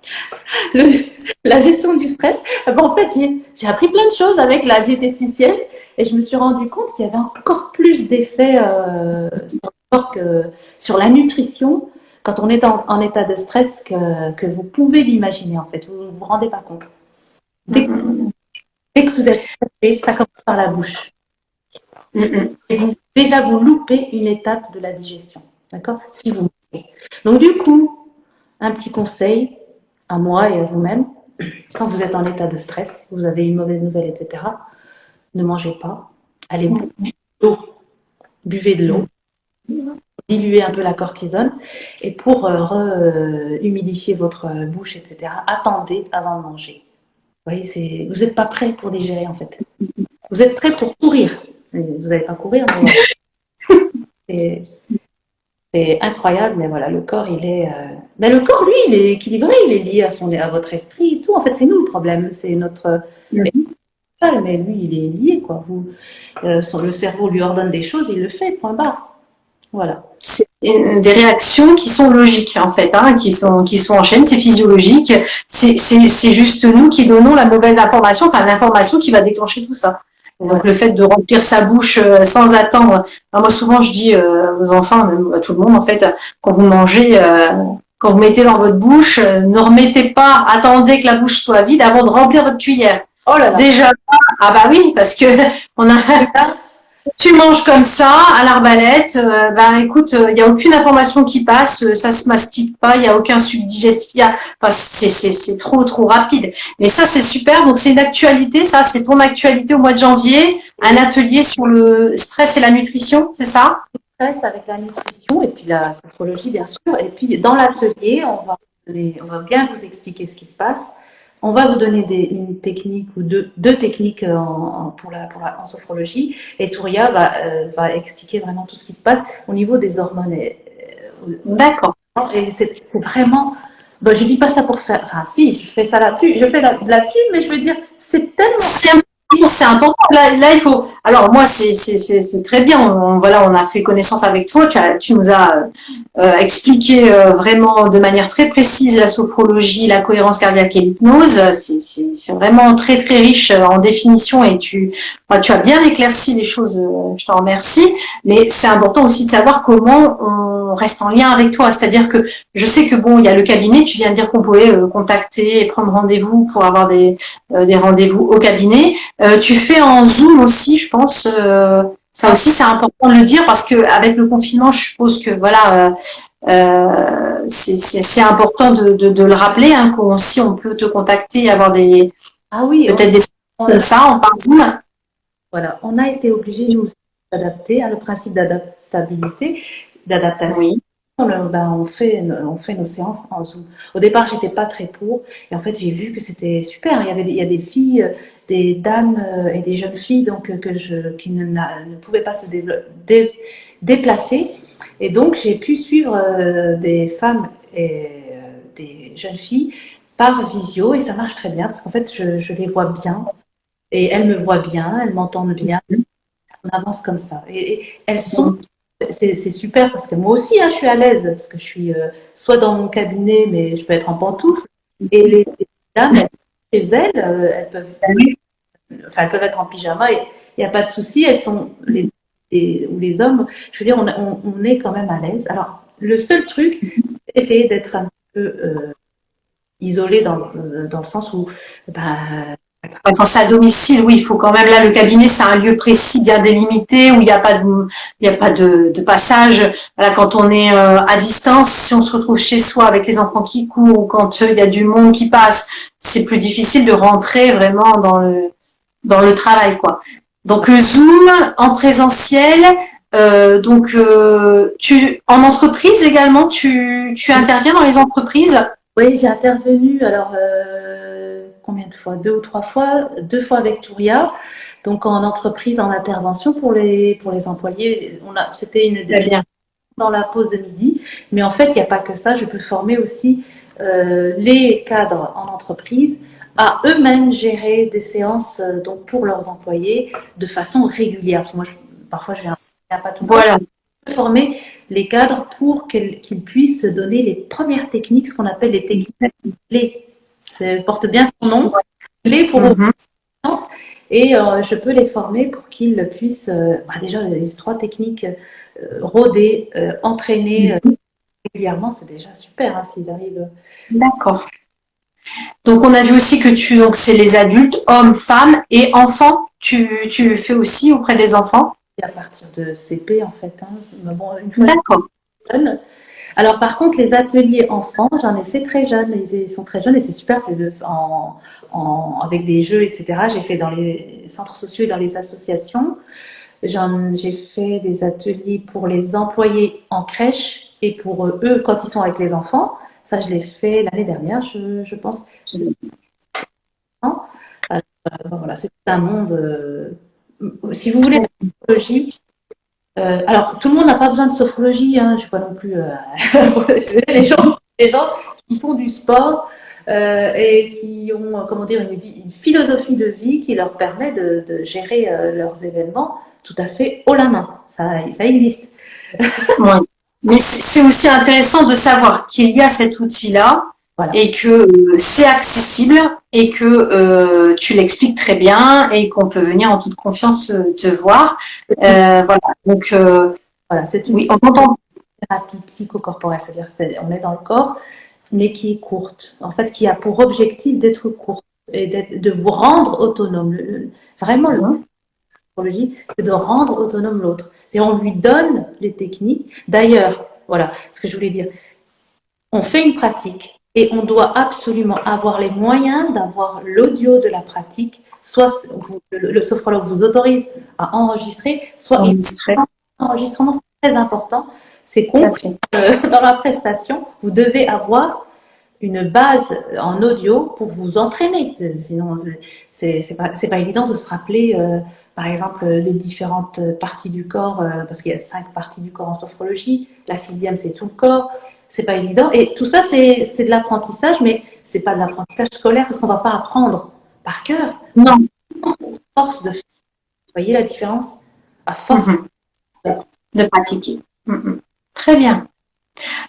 la gestion du stress, en fait, j'ai appris plein de choses avec la diététicienne, et je me suis rendu compte qu'il y avait encore plus d'effets sur le corps que sur la nutrition, quand on est en état de stress, que vous pouvez l'imaginer, en fait. Vous ne vous rendez pas compte. Dès que vous êtes stressé, ça commence par la bouche. Et déjà, vous loupez une étape de la digestion. D'accord? Si vous mangez. Donc, du coup, un petit conseil à moi et à vous-même, quand vous êtes en état de stress, vous avez une mauvaise nouvelle, etc., ne mangez pas. Allez boire de l'eau. Buvez de l'eau. Diluez un peu la cortisone. Et pour humidifier votre bouche, etc., attendez avant de manger. Vous voyez, vous n'êtes pas prêt pour digérer, en fait. Vous êtes prêt pour courir. Vous n'allez pas courir, mais c'est incroyable. Mais voilà, le corps, il est... Mais le corps, lui, il est équilibré. Il est lié à votre esprit et tout. En fait, c'est nous le problème. C'est notre... Mais lui, il est lié, quoi. Le cerveau lui ordonne des choses, il le fait, point barre. Voilà. C'est des réactions qui sont logiques, en fait, qui sont en chaîne, c'est physiologique. C'est juste nous qui donnons la mauvaise information, enfin l'information qui va déclencher tout ça. Donc le fait de remplir sa bouche sans attendre. Alors, moi souvent je dis aux enfants, même à tout le monde en fait, quand vous mangez, quand vous mettez dans votre bouche, ne remettez pas, attendez que la bouche soit vide avant de remplir votre cuillère. Oh là là. Déjà, ah bah oui, parce que tu manges comme ça, à l'arbalète, écoute, il n'y a aucune information qui passe, ça se mastique pas, il n'y a aucun suc digestif, c'est trop rapide. Mais ça, c'est super, donc c'est une actualité, ça, c'est ton actualité au mois de janvier, un atelier sur le stress et la nutrition, c'est ça? Le stress avec la nutrition, et puis la sophrologie, bien sûr, et puis dans l'atelier, on va bien vous expliquer ce qui se passe. On va vous donner une technique ou deux techniques en sophrologie, et Touria va expliquer vraiment tout ce qui se passe au niveau des hormones. D'accord. Et c'est vraiment... je dis pas ça pour faire... Enfin, si, je fais ça là-dessus, je fais de la pub, mais je veux dire, c'est tellement... C'est important. Là, il faut. Alors moi, c'est très bien. On a fait connaissance avec toi. Tu nous as expliqué vraiment de manière très précise la sophrologie, la cohérence cardiaque et l'hypnose. C'est vraiment très très riche en définition et tu as bien éclairci les choses. Je t'en remercie. Mais c'est important aussi de savoir comment on reste en lien avec toi. C'est-à-dire que je sais que il y a le cabinet. Tu viens de dire qu'on pouvait contacter et prendre rendez-vous pour avoir des rendez-vous au cabinet. Tu fais en Zoom aussi, je pense. Ça aussi, c'est important de le dire parce que avec le confinement, je suppose que voilà, c'est important de le rappeler, hein, qu'on si on peut te contacter, et avoir des Ah oui, peut-être des comme ça, on parle Zoom. voilà, on a été obligés, nous aussi, d'adapter à le principe d'adaptabilité, d'adaptation. Oui. On fait nos séances en Zoom. Au départ, j'étais pas très pour, et en fait, j'ai vu que c'était super. Il y a des filles, des dames et des jeunes filles donc qui ne pouvaient pas se déplacer, et donc j'ai pu suivre des femmes et des jeunes filles par visio, et ça marche très bien parce qu'en fait, je les vois bien. Et elles me voient bien, elles m'entendent bien, on avance comme ça. Et elles sont, c'est super parce que moi aussi, hein, je suis à l'aise parce que je suis soit dans mon cabinet, mais je peux être en pantoufle. Et les dames, chez elles, elles peuvent être en pyjama et il n'y a pas de souci. Elles sont ou les hommes. Je veux dire, on est quand même à l'aise. Alors, le seul truc, c'est essayer d'être un peu isolé dans le sens où, ben, Quand c'est à domicile, oui, il faut quand même, là, le cabinet, c'est un lieu précis, bien délimité, où il n'y a pas de passage. Voilà, quand on est à distance, si on se retrouve chez soi avec les enfants qui courent, ou quand il y a du monde qui passe, c'est plus difficile de rentrer vraiment dans le travail, quoi. Donc, Zoom en présentiel, en entreprise également, tu interviens dans les entreprises? oui, j'ai intervenu, alors, combien de fois? 2 ou 3 fois. 2 fois avec Touria, donc en entreprise, en intervention pour les employés. C'était une Bien. dans la pause de midi, mais en fait, il n'y a pas que ça. Je peux former aussi les cadres en entreprise à eux-mêmes gérer des séances donc pour leurs employés de façon régulière. Parce que moi, parfois, je viens pas tout le temps. Voilà. Je peux former les cadres pour qu'ils puissent donner les premières techniques, ce qu'on appelle les techniques clés. Ça porte bien son nom, clés pour l'obéissance. Et je peux les former pour qu'ils puissent, déjà, les 3 techniques, rôder, entraîner régulièrement, c'est déjà super hein, s'ils arrivent. D'accord. Donc, on a vu aussi que donc c'est les adultes, hommes, femmes et enfants. Tu fais aussi auprès des enfants? À partir de CP, en fait. Hein. Bon, une fois D'accord. jeune. Alors, par contre, les ateliers enfants, j'en ai fait très jeunes. Ils sont très jeunes et c'est super. C'est avec des jeux, etc. J'ai fait dans les centres sociaux et dans les associations. J'ai fait des ateliers pour les employés en crèche et pour eux quand ils sont avec les enfants. Ça, je l'ai fait l'année dernière, je pense. Voilà, c'est un monde. Si vous voulez, la sophrologie. Alors, tout le monde n'a pas besoin de sophrologie. Hein, je ne suis pas non plus. Les gens qui font du sport et qui ont, comment dire, une philosophie de vie qui leur permet de gérer leurs événements tout à fait haut la main. Ça existe. Ouais. Mais c'est aussi intéressant de savoir qu'il y a cet outil-là Voilà. et que c'est accessible et que tu l'expliques très bien et qu'on peut venir en toute confiance te voir. Voilà. Donc, Voilà, c'est une oui, on entend. thérapie psychocorporelle, c'est-à-dire on est dans le corps, mais qui est courte. En fait, qui a pour objectif d'être courte et de vous rendre autonome. Vraiment, le psychologie, c'est de rendre autonome l'autre. Et on lui donne les techniques. D'ailleurs, voilà ce que je voulais dire. On fait une pratique et on doit absolument avoir les moyens d'avoir l'audio de la pratique. Soit le sophrologue vous autorise à enregistrer, soit l'enregistrement, c'est très important. C'est compris dans la prestation. Vous devez avoir une base en audio pour vous entraîner. Sinon, c'est pas évident de se rappeler, par exemple, les différentes parties du corps, parce qu'il y a 5 parties du corps en sophrologie. La 6e, c'est tout le corps. C'est pas évident. Et tout ça, c'est de l'apprentissage, mais c'est pas de l'apprentissage scolaire parce qu'on va pas apprendre par cœur. Non. Force de. Vous voyez la différence? À force de pratiquer. Très bien.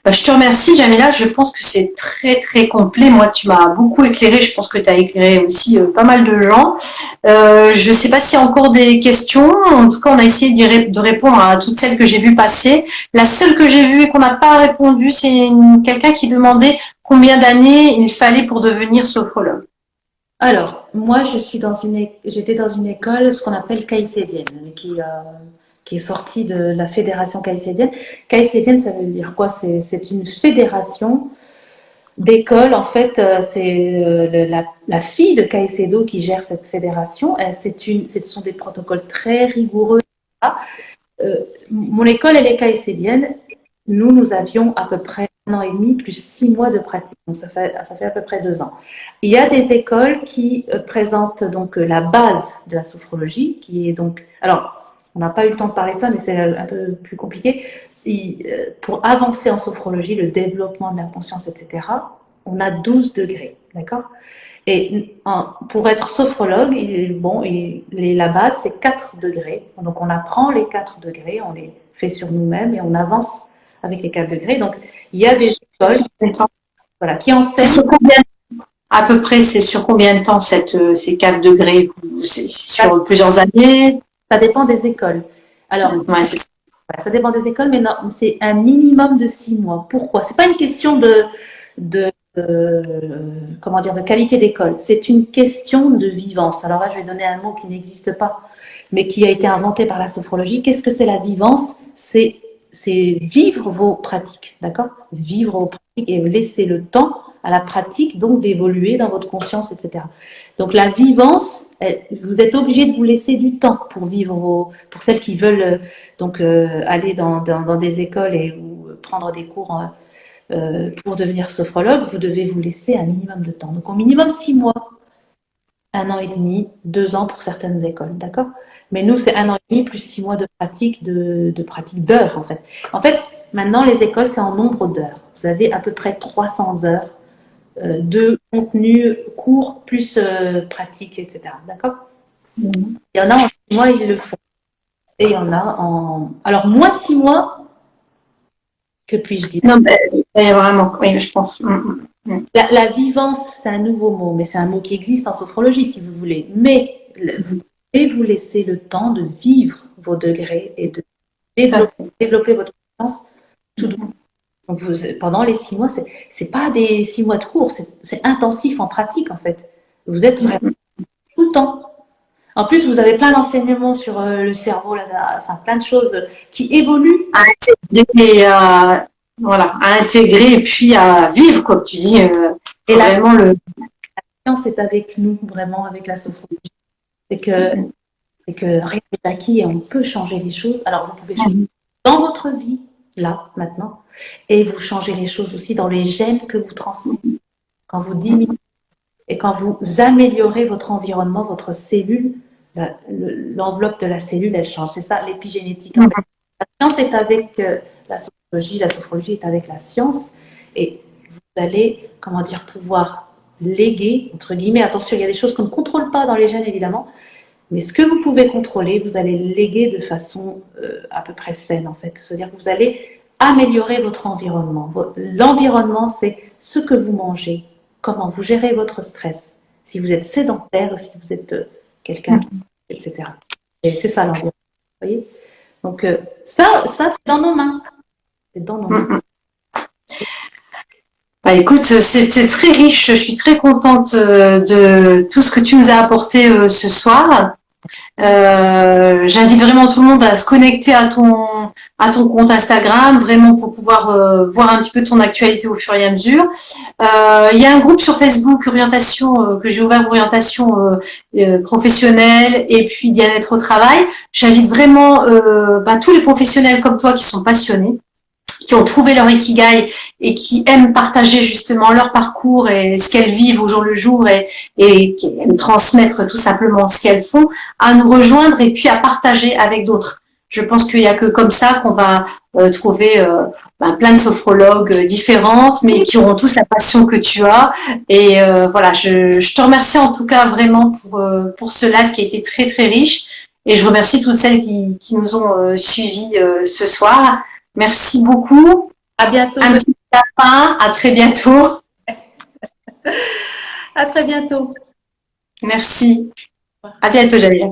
Je te remercie, Jamila. Je pense que c'est très, très complet. Moi, tu m'as beaucoup éclairé. Je pense que tu as éclairé aussi pas mal de gens. Je ne sais pas s'il y a encore des questions. En tout cas, on a essayé de répondre à toutes celles que j'ai vues passer. La seule que j'ai vue et qu'on n'a pas répondu, c'est quelqu'un qui demandait combien d'années il fallait pour devenir sophrologue. Alors, moi, j'étais dans une école, ce qu'on appelle caïcédienne, qui est sortie de la fédération caïcédienne. Caïcédienne, ça veut dire quoi? C'est une fédération d'écoles. En fait, c'est la fille de Caicedo qui gère cette fédération. Ce sont des protocoles très rigoureux. Mon école, elle est caïcédienne. Nous avions à peu près 1 an et demi plus 6 mois de pratique. Donc, ça fait à peu près 2 ans. Il y a des écoles qui présentent donc la base de la sophrologie, qui est donc. Alors, on n'a pas eu le temps de parler de ça, mais c'est un peu plus compliqué. Pour avancer en sophrologie, le développement de la conscience, etc., on a 12 degrés. D'accord? Et pour être sophrologue, la base, c'est 4 degrés. Donc, on apprend les 4 degrés, on les fait sur nous-mêmes et on avance avec les 4 degrés. Donc, il y a des écoles voilà, qui enseignent. À peu près, c'est sur combien de temps ces 4 degrés? C'est sur plusieurs années? Ça dépend des écoles. Alors, ouais, ça dépend des écoles, mais non, c'est un minimum de 6 mois. Pourquoi? C'est pas une question de comment dire, de qualité d'école. C'est une question de vivance. Alors là, je vais donner un mot qui n'existe pas, mais qui a été inventé par la sophrologie. Qu'est-ce que c'est la vivance? C'est vivre vos pratiques, d'accord? Vivre vos pratiques et laisser le temps à la pratique, donc d'évoluer dans votre conscience, etc. Donc la vivance, vous êtes obligé de vous laisser du temps pour vivre pour celles qui veulent aller dans des écoles ou prendre des cours pour devenir sophrologue, vous devez vous laisser un minimum de temps. Donc au minimum 6 mois, 1 an et demi, 2 ans pour certaines écoles, d'accord? Mais nous, c'est 1 an et demi plus 6 mois de pratique, de pratique d'heures, en fait. En fait, maintenant, les écoles, c'est en nombre d'heures. Vous avez à peu près 300 heures de contenu court plus pratique, etc. D'accord? Il y en a en 6 mois, ils le font. Et il y en a alors, moins de 6 mois, que puis-je dire? Non, vraiment, oui, je pense. La vivance, c'est un nouveau mot, mais c'est un mot qui existe en sophrologie, si vous voulez. Mais vous devez vous laisser le temps de vivre vos degrés et de développer votre conscience tout doucement. Donc, pendant les 6 mois, c'est pas des 6 mois de cours, c'est intensif en pratique, en fait. Vous êtes vraiment tout le temps. En plus, vous avez plein d'enseignements sur le cerveau, enfin plein de choses qui évoluent. Voilà, à intégrer et puis à vivre, comme tu dis. Et vraiment, la science est avec nous, vraiment, avec la sophrologie. C'est que rien n'est acquis et on peut changer les choses. Alors, vous pouvez changer dans votre vie, là, maintenant, et vous changez les choses aussi dans les gènes que vous transmettez. Quand vous diminuez et quand vous améliorez votre environnement, votre cellule, l'enveloppe de la cellule, elle change. C'est ça, l'épigénétique. En fait, la science est avec la sophrologie est avec la science, et vous allez, comment dire, pouvoir léguer, entre guillemets, attention, il y a des choses qu'on ne contrôle pas dans les gènes, évidemment, mais ce que vous pouvez contrôler, vous allez léguer de façon à peu près saine, en fait. C'est-à-dire que vous allez améliorer votre environnement. L'environnement, c'est ce que vous mangez, comment vous gérez votre stress, si vous êtes sédentaire, si vous êtes quelqu'un, etc. Et c'est ça l'environnement, vous voyez? Donc ça c'est dans nos mains. C'est dans nos mains. Bah, écoute, c'était très riche. Je suis très contente de tout ce que tu nous as apporté ce soir. J'invite vraiment tout le monde à se connecter à ton compte Instagram, vraiment pour pouvoir voir un petit peu ton actualité au fur et à mesure. Il y a un groupe sur Facebook orientation que j'ai ouvert, orientation professionnelle et puis bien-être au travail. J'invite vraiment tous les professionnels comme toi qui sont passionnés, qui ont trouvé leur ikigai et qui aiment partager justement leur parcours et ce qu'elles vivent au jour le jour et qui aiment transmettre tout simplement ce qu'elles font, à nous rejoindre et puis à partager avec d'autres. Je pense qu'il n'y a que comme ça qu'on va trouver plein de sophrologues différentes, mais qui auront tous la passion que tu as. Et voilà, je te remercie en tout cas vraiment pour ce live qui a été très très riche. Et je remercie toutes celles qui nous ont suivis ce soir. Merci beaucoup. À bientôt. Un petit lapin. À très bientôt. À très bientôt. Merci. À bientôt, Jalila.